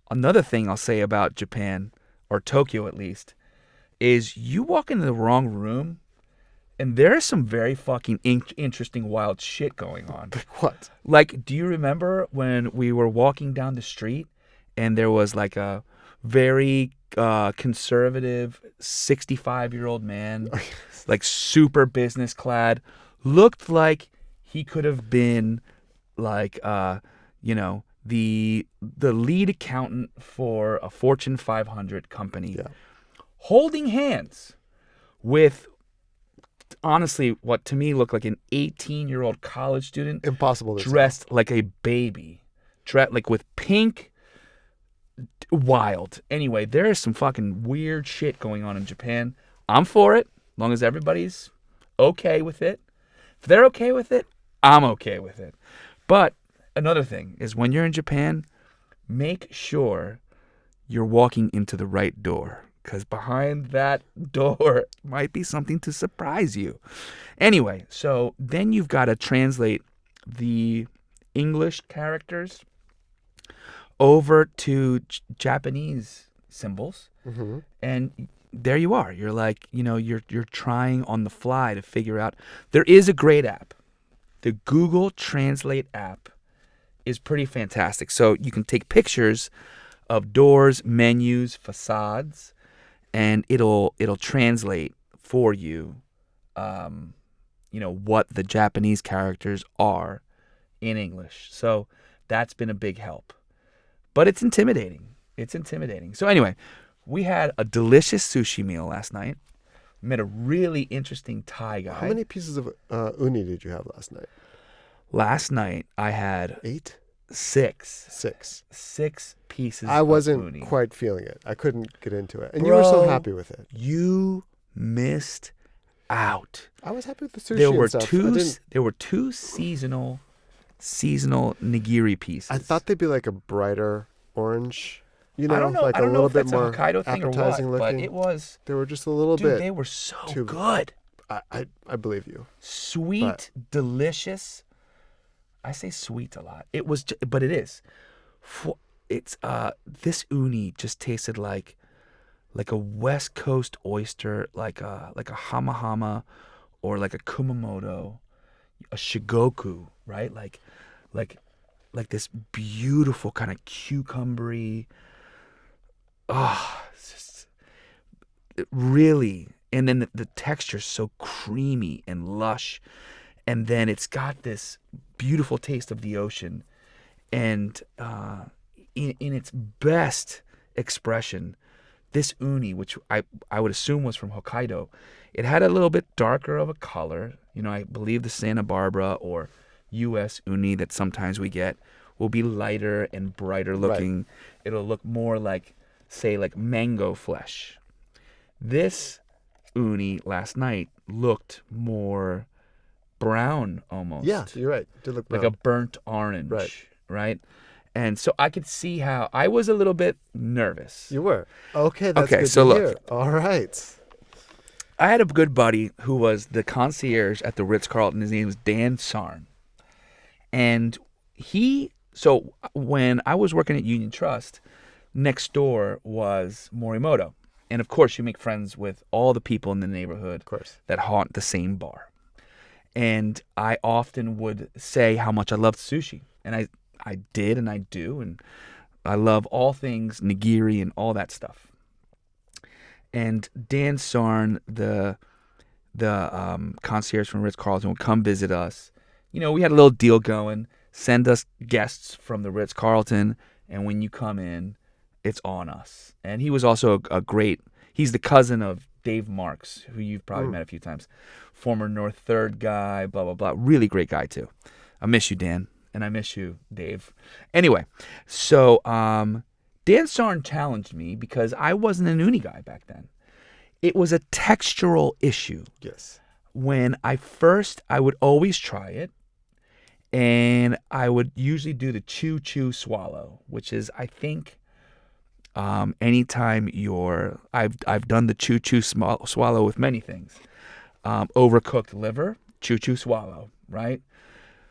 another thing I'll say about Japan, or Tokyo at least, is you walk into the wrong room And there's some very fucking interesting, wild shit going on. What? Like, do you remember when we were walking down the street and there was like a very conservative 65-year-old man, like super business clad, looked like he could have been like, the lead accountant for a Fortune 500 company, holding hands with, honestly, what to me looked like an 18-year-old college student. Impossible to dressed like a baby, like with pink. Wild. Anyway, there is some fucking weird shit going on in Japan. I'm for it, as long as everybody's okay with it. If they're okay with it, I'm okay with it. But another thing is, when you're in Japan, make sure you're walking into the right door, because behind that door might be something to surprise you. Anyway, so then you've got to translate the English characters over to Japanese symbols, and there you are. You're like, you're trying on the fly to figure out. There is a great app. The Google Translate app is pretty fantastic. So you can take pictures of doors, menus, facades, and it'll translate for you, what the Japanese characters are in English. So that's been a big help. But it's intimidating. So anyway, we had a delicious sushi meal last night. We met a really interesting Thai guy. How many pieces of uni did you have last night? Last night I had 8? 6. 6 pieces I wasn't of uni. quite feeling it. I couldn't get into it. And Bro, you were so happy with it. You missed out. I was happy with the sushi There were and stuff. There were 2 seasonal nigiri pieces. I thought they'd be like a brighter orange, I don't know. like I don't a know little if bit that's a more Hokkaido thing or what, appetizing looking. but it was. They were just a little Dude, bit. they were so too good. I believe you. Sweet, delicious. I say sweet a lot. It was, but it is. It's this uni just tasted like a West Coast oyster, like a hama or like a kumamoto, a shigoku, right? Like this beautiful kind of cucumbery. It's just really, and then the texture's so creamy and lush, and then it's got this beautiful taste of the ocean, and in its best expression, this uni, which I would assume was from Hokkaido, it had a little bit darker of a color. I believe the Santa Barbara or U.S. uni that sometimes we get will be lighter and brighter looking. Right. It'll look more like, say, like mango flesh. This uni last night looked more brown almost. Yeah, you're right. It did look brown. Like a burnt orange, right? And so I could see how I was a little bit nervous. You were. Okay, that's okay, good so to look, hear. All right. I had a good buddy who was the concierge at the Ritz-Carlton. His name was Dan Sarn. And so when I was working at Union Trust, next door was Morimoto. And of course, you make friends with all the people in the neighborhood that haunt the same bar. And I often would say how much I loved sushi. And I did and I do. And I love all things nigiri and all that stuff. And Dan Sarn, the concierge from Ritz-Carlton, would come visit us. We had a little deal going. Send us guests from the Ritz-Carlton, and when you come in, it's on us. And he was also he's the cousin of Dave Marks, who you've probably met a few times. Former North 3rd guy, blah, blah, blah. Really great guy, too. I miss you, Dan, and I miss you, Dave. Anyway, so Dan Sarn challenged me because I wasn't an uni guy back then. It was a textural issue. Yes. When I would always try it, and I would usually do the chew swallow, which is, I think, anytime I've done the chew swallow with many things. Overcooked liver, chew swallow, right?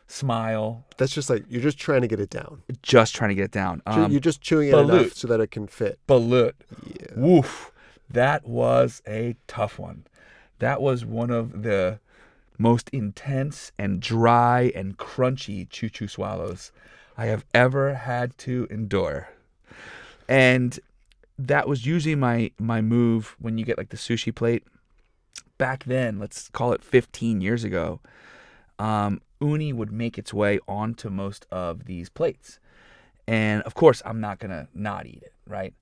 Smile. That's just like, you're just trying to get it down. Just trying to get it down. You're just chewing it enough so that it can fit. Balut. Yeah. Woof. That was a tough one. That was one of the most intense and dry and crunchy choo-choo swallows I have ever had to endure. And that was usually my move when you get like the sushi plate. Back then, let's call it 15 years ago, uni would make its way onto most of these plates. And of course, I'm not going to not eat it, right?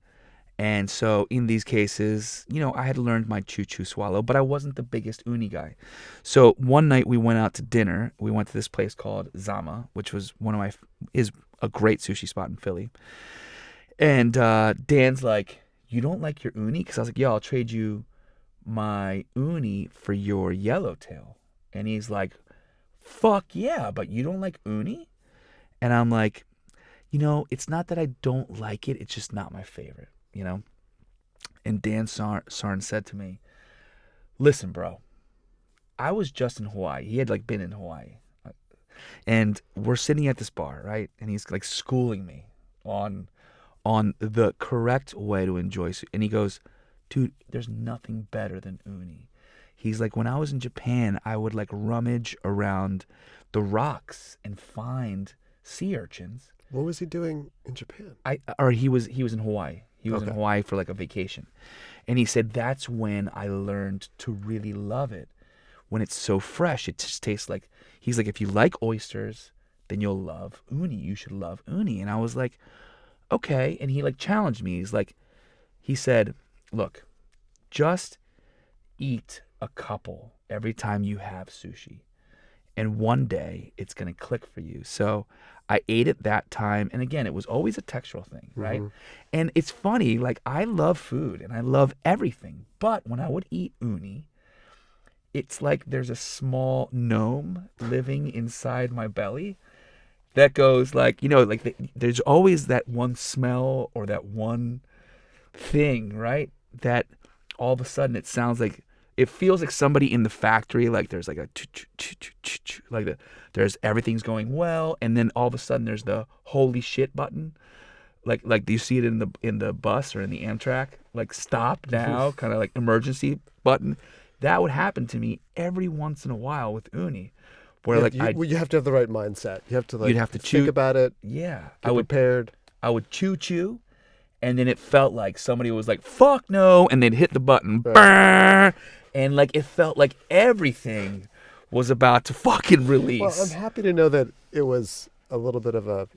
And so in these cases, I had learned my choo-choo swallow, but I wasn't the biggest uni guy. So one night we went out to dinner. We went to this place called Zama, which was is a great sushi spot in Philly. And Dan's like, "You don't like your uni?" Because I was like, "Yeah, I'll trade you my uni for your yellowtail." And he's like, "Fuck yeah, but you don't like uni?" And I'm like, it's not that I don't like it. It's just not my favorite, And Dan Sarn said to me, "Listen, bro, I was just in Hawaii." He had like been in Hawaii. And we're sitting at this bar, right? And he's like schooling me on the correct way to enjoy sushi. And he goes, "Dude, there's nothing better than uni." He's like, "When I was in Japan, I would like rummage around the rocks and find sea urchins." What was he doing in Japan? He was in Hawaii. He was in Hawaii for like a vacation. And he said, "That's when I learned to really love it. When it's so fresh, it just tastes like," he's like, "if you like oysters, then you'll love uni. You should love uni." And I was like, "Okay." And he like challenged me. He said, "Look, just eat a couple every time you have sushi. And one day it's going to click for you." So I ate it that time. And again, it was always a textural thing, right? Mm-hmm. And it's funny, like I love food and I love everything. But when I would eat uni, it's like there's a small gnome living inside my belly that goes like, there's always that one smell or that one thing, right? That all of a sudden it sounds like, it feels like somebody in the factory, like there's like a like there's everything's going well, and then all of a sudden there's the holy shit button, like do you see it in the bus or in the Amtrak, like stop now, kind of like emergency button. That would happen to me every once in a while with uni, where you have to have the right mindset. You have to you'd have to think about it. Yeah, I would prepared. I would chew. And then it felt like somebody was like, "Fuck no," and they'd hit the button. Right. And like it felt like everything was about to fucking release. Well, I'm happy to know that it was a little bit of a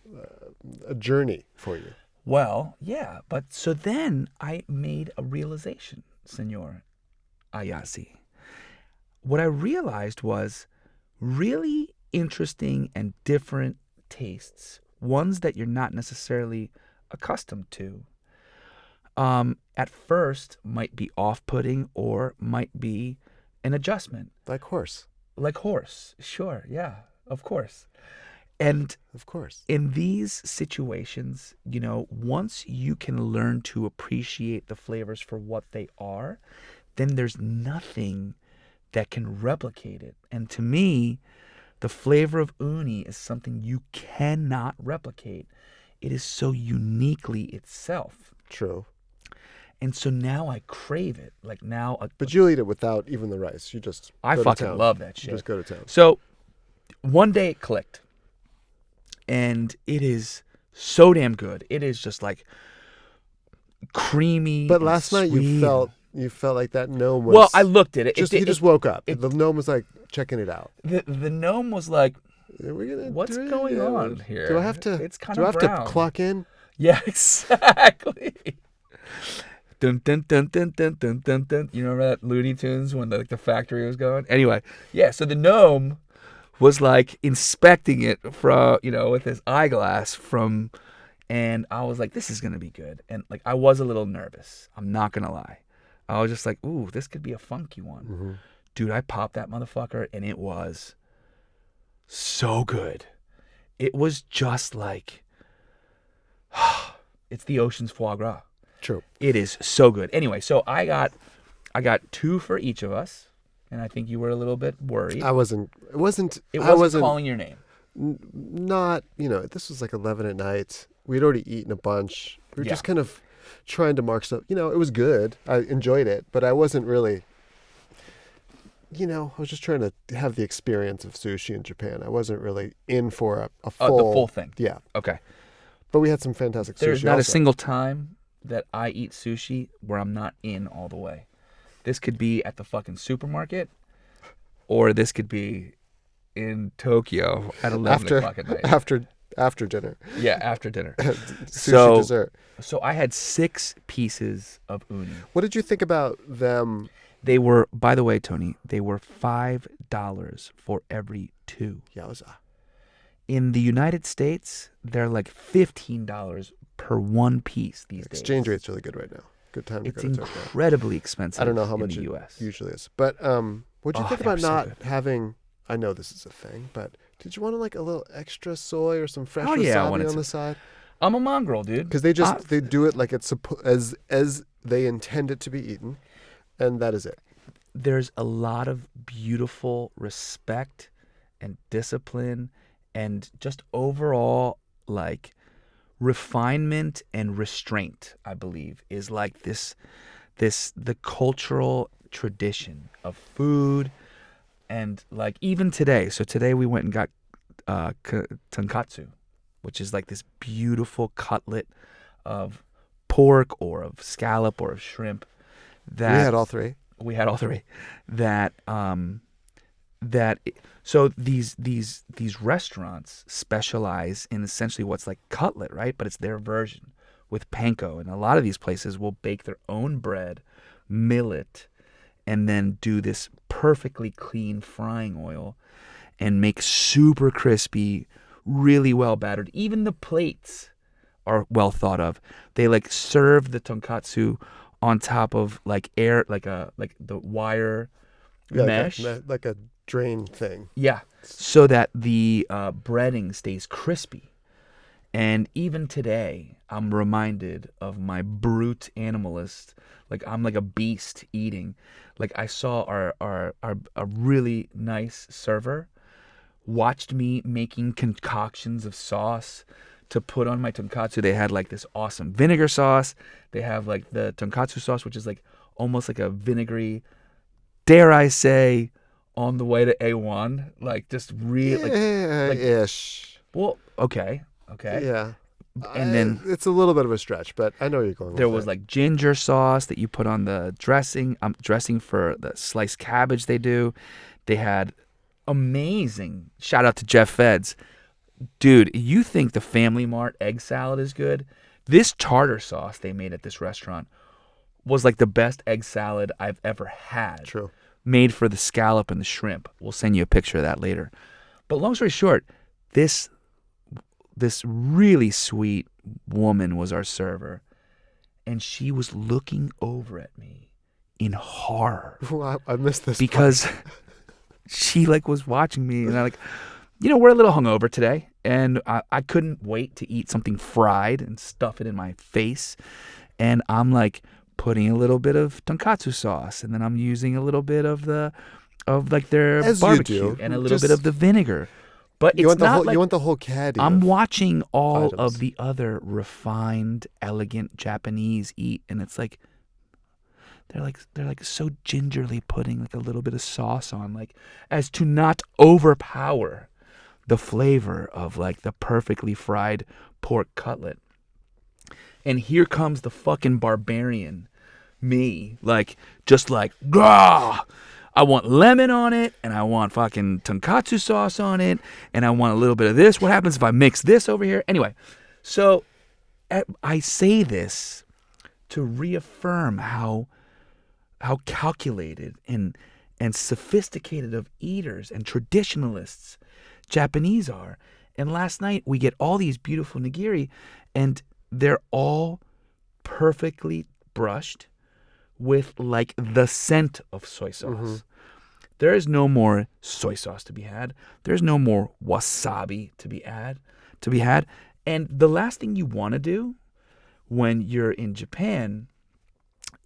journey for you. Well, yeah. But so then I made a realization, Senor Ayase. What I realized was really interesting and different tastes, ones that you're not necessarily accustomed to, at first might be off-putting or might be an adjustment. Like horse. Sure, yeah, of course. And of course, in these situations, once you can learn to appreciate the flavors for what they are, then there's nothing that can replicate it. And to me, the flavor of uni is something you cannot replicate. It is so uniquely itself. True. And so now I crave it. Like now. But you'll eat it without even the rice. You just I fucking love that shit. You just go to town. So one day it clicked. And it is so damn good. It is just like creamy. But last night you felt like that gnome was. Well, I looked at it. He just woke up. The gnome was like checking it out. The gnome was like, "What's going on here? Do I have to? It's kind of brown. Do I have to clock in?" Yeah, exactly. Dun, dun, dun, dun, dun, dun, dun, dun. You remember that Looney Tunes when the factory was going? Anyway, yeah. So the gnome was like inspecting it from with his eyeglass and I was like, "This is gonna be good." And like I was a little nervous. I'm not gonna lie. I was just like, "Ooh, this could be a funky one." Mm-hmm. Dude, I popped that motherfucker and it was so good. It was just like, it's the ocean's foie gras. True. It is so good. Anyway, so I got 2 for each of us, and I think you were a little bit worried. It wasn't calling your name. Not, this was like 11 at night. We'd already eaten a bunch. We were just kind of trying to mark stuff. It was good. I enjoyed it, but I wasn't really I was just trying to have the experience of sushi in Japan. I wasn't really in for a full... the full thing. Yeah. Okay. But we had some fantastic sushi There's not a also. single time that I eat sushi where I'm not in all the way. This could be at the fucking supermarket, or this could be in Tokyo at 11 o'clock at night. After dinner. Yeah, after dinner. Sushi dessert. So I had 6 pieces of uni. What did you think about them? They were, by the way, Tony, they were $5 for every 2. Yowza. In the United States, they're like $15 per 1 piece these days. Exchange rate's really good right now. Good time to It's go to Tokyo. incredibly expensive. I don't know how in much the it US. usually is. But what'd you think they were about so not good. having... I know this is a thing, but did you want like a little extra soy or some fresh Oh, yeah, I wanted wasabi on some. the side? I'm a mongrel, dude. Because they do it like it's as they intend it to be eaten, and that is it. There's a lot of beautiful respect and discipline and just overall like refinement and restraint, I believe, is like the cultural tradition of food. And like even today, so today we went and got tonkatsu, which is like this beautiful cutlet of pork or of scallop or of shrimp. That We had all 3. We had all 3. So these restaurants specialize in essentially what's like cutlet, right? But it's their version with panko, and a lot of these places will bake their own bread, mill it, and then do this perfectly clean frying oil and make super crispy, really well battered. Even the plates are well thought of. They like serve the tonkatsu on top of like the wire mesh. Like a drain thing. Yeah, so that the breading stays crispy. And even today, I'm reminded of my brute animalist. Like I'm like a beast eating. Like I saw a really nice server watched me making concoctions of sauce to put on my tonkatsu. They had like this awesome vinegar sauce. They have like the tonkatsu sauce, which is like almost like a vinegary, dare I say, on the way to A1. Like just real, like ish. Well, okay. Yeah. And then it's a little bit of a stretch, but I know where you're going. there with was it. like ginger sauce that you put on the dressing. Dressing for the sliced cabbage they do. They had amazing. Shout out to Jeff Feds. Dude, you think the Family Mart egg salad is good? This tartar sauce they made at this restaurant was like the best egg salad I've ever had. True. Made for the scallop and the shrimp. We'll send you a picture of that later. But long story short, this really sweet woman was our server, and she was looking over at me in horror. Well, I missed this because she like was watching me, and I like, we're a little hungover today, and I couldn't wait to eat something fried and stuff it in my face, and I'm like putting a little bit of tonkatsu sauce, and then I'm using a little bit of their As barbecue you do. and a little bit of the vinegar. But it's not like you want the whole caddy. I'm watching all items. of the other refined, elegant Japanese eat, and it's like they're like so gingerly putting like a little bit of sauce on, like as to not overpower the flavor of like the perfectly fried pork cutlet. And here comes the fucking barbarian, me, like just like, gah! I want lemon on it, and I want fucking tonkatsu sauce on it, and I want a little bit of this. What happens if I mix this over here? Anyway, so I say this to reaffirm how calculated and sophisticated of eaters and traditionalists Japanese are. And last night we get all these beautiful nigiri, and they're all perfectly brushed with like the scent of soy sauce. Mm-hmm. There is no more soy sauce to be had. There's no more wasabi to be had. And the last thing you want to do when you're in Japan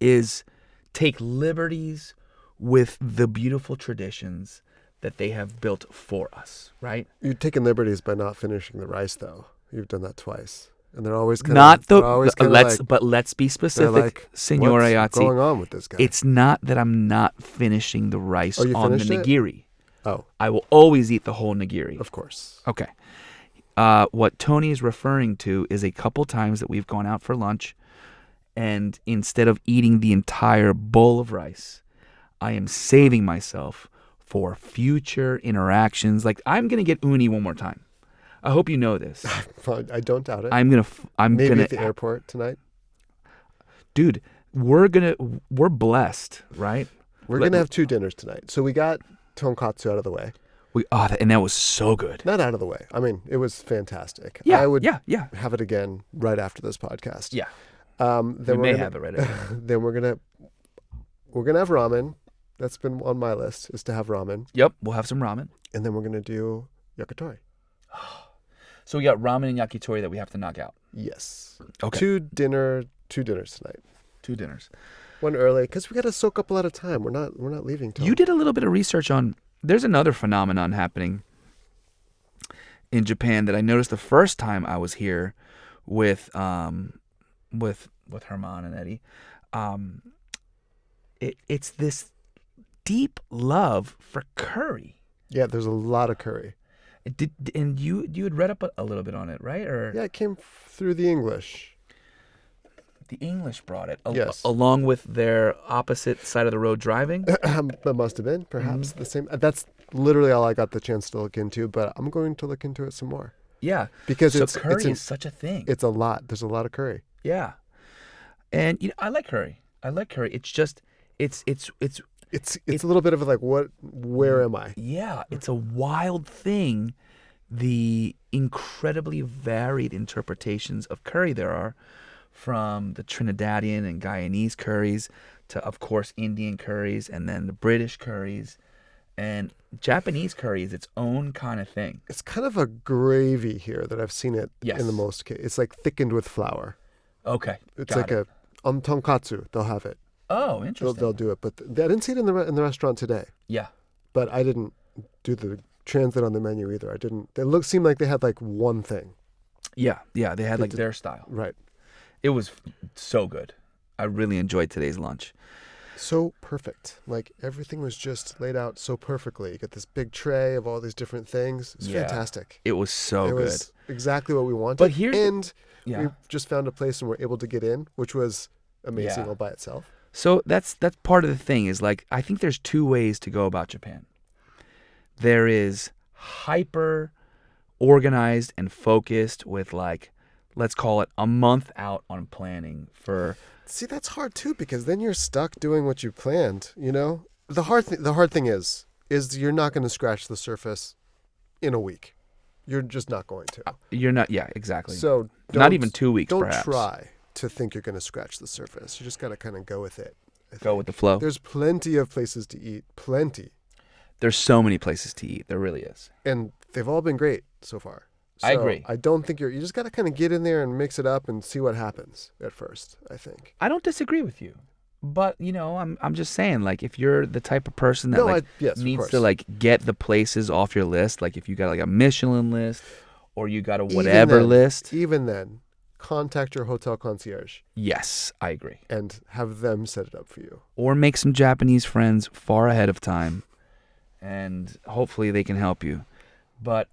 is take liberties with the beautiful traditions that they have built for us, right? You've taken liberties by not finishing the rice, though. You've done that twice. and they're always kind Not of always kind of but let's be specific, like, Signor what's Ayazzi. going on with this guy? It's not that I'm not finishing the rice Oh, you on the finished it? nigiri. Oh, I will always eat the whole nigiri. of course. Okay. What Tony is referring to is a couple times that we've gone out for lunch, and instead of eating the entire bowl of rice, I am saving myself for future interactions. Like, I'm gonna get uni one more time. I hope you know this. I don't doubt it. I'm Maybe gonna at the airport tonight. dude. We're blessed, right? We're gonna have 2 dinners tonight. So we got tonkatsu out of the way. And that was so good. Not out of the way. I mean, it was fantastic. Yeah, I would yeah. have it again right after this podcast. Yeah. Then We we're may gonna, have it right away. Then we're gonna have ramen. That's been on my list, is to have ramen, Yep, we'll have some ramen. and then we're gonna do yakitori. So we got ramen and yakitori that we have to knock out. Yes. Okay. 2 dinners tonight. 2 dinners. One early because we got to soak up a lot of time. We're not leaving till You did a little bit of research on. There's another phenomenon happening in Japan that I noticed the first time I was here with Herman and Eddie. It's this deep love for curry. Yeah, there's a lot of curry. And you had read up a little bit on it, right? Or Yeah, it came through the English. the English brought it, Yes. along with their opposite side of the road driving. That must have been perhaps the same. That's literally all I got the chance to look into, but I'm going to look into it some more Yeah, because so it's curry is such a thing. It's a lot. There's a lot of curry. Yeah, and I like curry. It's just it's It's a little bit of like, where am I? yeah, it's a wild thing. The incredibly varied interpretations of curry there are, from the Trinidadian and Guyanese curries to, of course, Indian curries, and then the British curries, and Japanese curry is its own kind of thing. It's kind of a gravy here that I've seen it Yes. in the most case. It's like thickened with flour. Okay, It's got like it. on tonkatsu they'll have it. Oh, They'll interesting. do it, but I didn't see it in the restaurant today. Yeah. But I didn't do the translate on the menu either. I didn't. They seemed like they had like one thing. Yeah, they had They like did- their style. Right. It was so good. I really enjoyed today's lunch. So perfect. Like everything was just laid out so perfectly. You get this big tray of all these different things. It's Yeah. fantastic. It was so It good. was exactly what we wanted. But here's the- and Yeah. we just found a place and were able to get in, which was amazing Yeah. all by itself. So that's part of the thing is, like, I think there's 2 ways to go about Japan. There is hyper organized and focused with, like, let's call it a month out on planning for. See, that's hard too because then you're stuck doing what you planned. You know, the hard thing is you're not going to scratch the surface in a week. You're just not going to. You're not. Yeah, exactly. So not even 2 weeks. Don't perhaps. try to think you're going to scratch the surface. You just got to kind of go with it. Go with the flow. There's plenty of places to eat, plenty, There's so many places to eat. There really is. and they've all been great so far. I So agree. I don't think you just got to kind of get in there and mix it up and see what happens at first, I think. I don't disagree with you, but I'm just saying, like, if you're the type of person that Yes, of needs course. to like get the places off your list, like if you got like a Michelin list or you got a Even whatever then- list. Even then, contact your hotel concierge Yes, I agree. and have them set it up for you. Or make some Japanese friends far ahead of time, and hopefully they can help you. But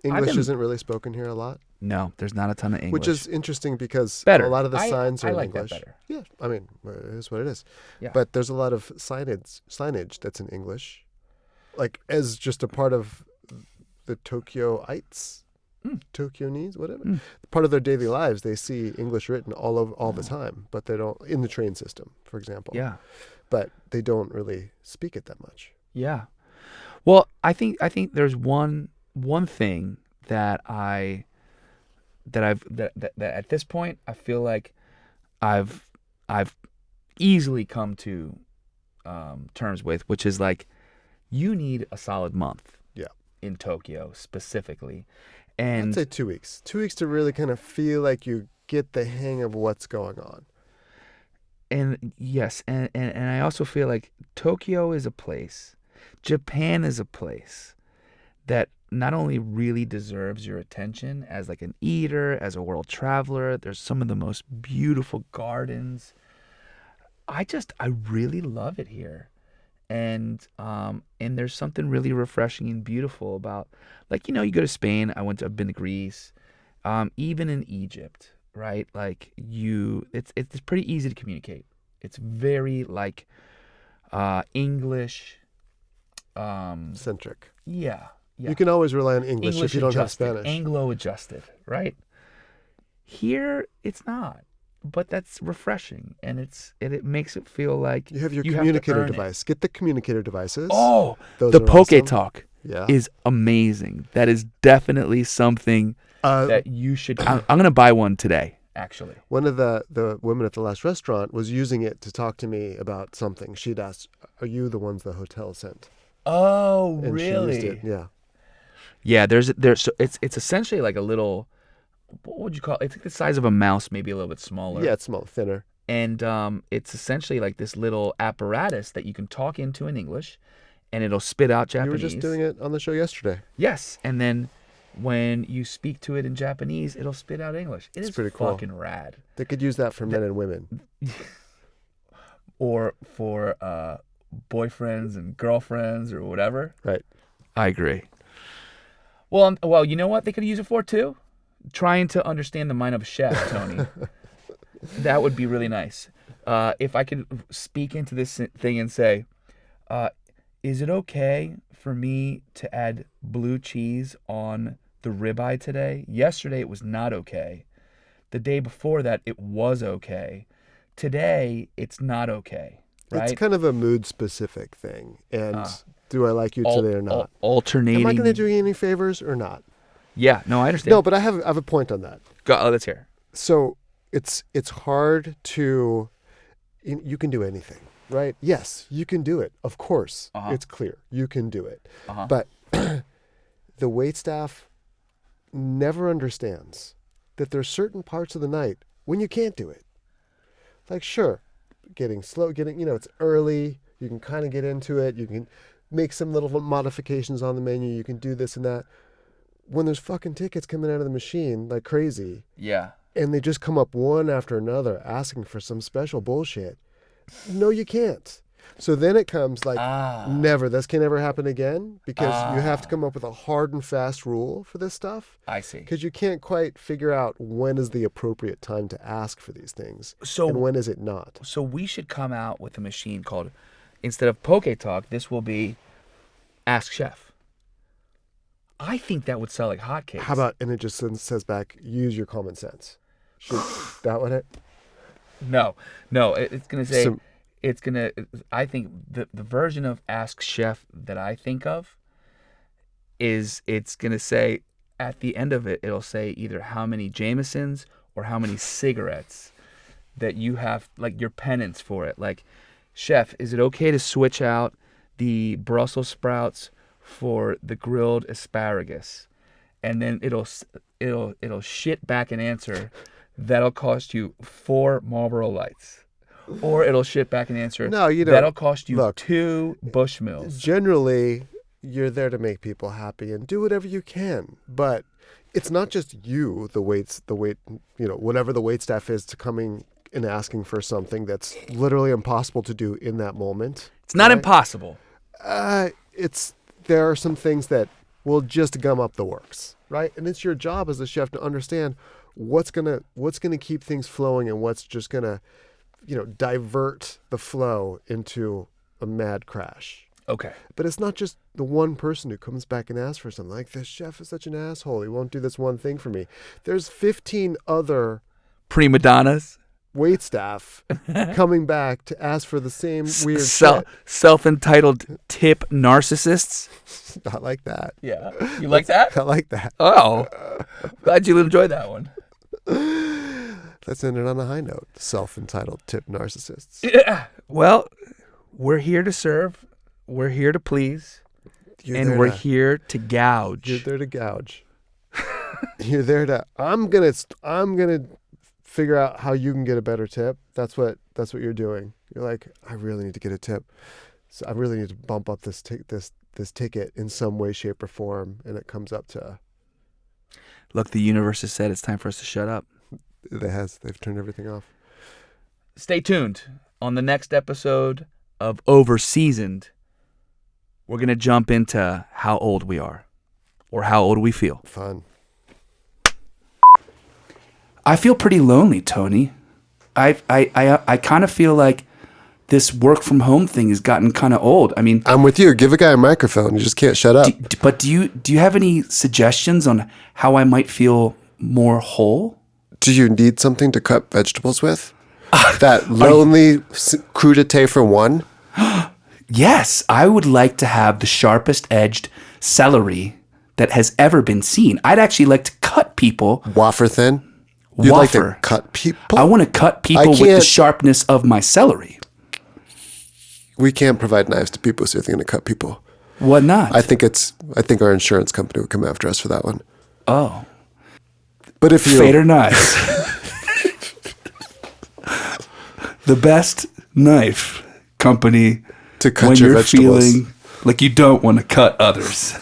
English isn't really spoken here a lot, no, there's not a ton of English. which is interesting because Better. a lot of the I- signs are I in like that English. better. Yeah, I mean, it is what it is. Yeah. But there's a lot of signage that's in English, like as just a part of the Tokyoites, Tokyoese, whatever. Part of their daily lives, they see English written all the time, but they don't in the train system, for example. yeah. But they don't really speak it that much. Yeah. Well, I think there's one thing that at this point I feel like I've easily come to terms with, which is like, you need a solid month. Yeah. In Tokyo specifically, I'd and say 2 weeks. 2 weeks to really kind of feel like you get the hang of what's going on. yes, and I also feel like Tokyo is a place, Japan is a place that not only really deserves your attention as like an eater, as a world traveler. There's some of the most beautiful gardens. I really love it here. And there's something really refreshing and beautiful about, like, you go to Spain. I've been to Greece, even in Egypt, right? Like it's pretty easy to communicate. It's very like English centric. Yeah. You can always rely on English if you don't have adjusted, Spanish. Anglo adjusted, right? Here it's not. But that's refreshing, and it makes it feel like you have your you communicator have to earn device. Get the communicator devices. Oh, Those the are Poke awesome. Talk Yeah. is amazing. That is definitely something that you should. I'm gonna buy one today. Actually, one of the women at the last restaurant was using it to talk to me about something. She'd asked, "Are you the ones the hotel sent?" Oh, and really? She used it. Yeah. Yeah. There's so it's essentially like a little. What would you call it? It's like the size of a mouse, maybe a little bit smaller. Yeah, it's small, thinner. And it's essentially like this little apparatus that you can talk into in English, and it'll spit out Japanese. You were just doing it on the show yesterday. Yes, and then when you speak to it in Japanese, it'll spit out English. It's pretty cool. Fucking rad. They could use that for men and women. Or for boyfriends and girlfriends or whatever. Right. I agree. Well, you know what they could use it for too? Trying to understand the mind of a chef, Tony. That would be really nice. If I could speak into this thing and say, is it okay for me to add blue cheese on the ribeye today? Yesterday it was not okay. The day before that it was okay. Today it's not okay. Right? It's kind of a mood specific thing. And do I like you today or not? Alternating. Am I going to do you any favors or not? Yeah, no, I understand. No, but I have a point on that. Let's hear. So it's hard to, you can do anything, right? Yes, you can do it. Of course, It's clear you can do it. But the waitstaff never understands that there's certain parts of the night when you can't do it. Like, sure, it's early. You can kind of get into it. You can make some little modifications on the menu. You can do this and that. When there's fucking tickets coming out of the machine like crazy. Yeah. And they just come up one after another asking for some special bullshit. No, you can't. So then it comes like, never, this can never happen again, because you have to come up with a hard and fast rule for this stuff. I see. Because you can't quite figure out when is the appropriate time to ask for these things and when is it not. So we should come out with a machine called, instead of Poke Talk, this will be Ask Chef. I think that would sell like hotcakes. How about, and it just says back, use your common sense. Should that one it? No, it's going to say, I think the version of Ask Chef that I think of is it's going to say, at the end of it, it'll say either how many Jamesons or how many cigarettes that you have, like your penance for it. Like, chef, is it okay to switch out the Brussels sprouts for the grilled asparagus? And then it'll shit back an answer that'll cost you 4 Marlboro Lights. Or it'll shit back an answer that'll cost you 2 Bushmills. Generally, you're there to make people happy and do whatever you can. But it's not just you, whatever the waitstaff is, to coming and asking for something that's literally impossible to do in that moment. It's not impossible. There are some things that will just gum up the works, right? And it's your job as a chef to understand what's gonna keep things flowing and what's just gonna, divert the flow into a mad crash. Okay. But it's not just the one person who comes back and asks for something. Like, this chef is such an asshole. He won't do this one thing for me. There's 15 other prima donnas, waitstaff coming back to ask for the same weird shit. Self-entitled tip narcissists. I like that. Yeah. You like that? I like that. Oh. Glad you enjoyed that one. Let's end it on a high note. Self-entitled tip narcissists. Yeah. Well, we're here to serve. We're here to please. We're here to gouge. You're there to gouge. You're there to, I'm gonna figure out how you can get a better tip. That's what you're doing. You're like, I really need to get a tip. So I really need to bump up this this ticket in some way, shape, or form, and it comes up to. Look, the universe has said it's time for us to shut up. They've turned everything off. Stay tuned. On the next episode of Overseasoned, we're going to jump into how old we are or how old we feel. Fun. I feel pretty lonely, Tony. I kind of feel like this work from home thing has gotten kind of old. I mean, I'm with you. Give a guy a microphone. You just can't shut up. But do you have any suggestions on how I might feel more whole? Do you need something to cut vegetables with? That lonely crudité for one? Yes, I would like to have the sharpest edged celery that has ever been seen. I'd actually like to cut people. Wafer thin? You'd like to cut people? I want to cut people with the sharpness of my celery. We can't provide knives to people, so you're going to cut people. What not? I think our insurance company would come after us for that one. Oh. But if you... Fader knives. The best knife company to cut when your you're vegetables. Feeling like you don't want to cut others.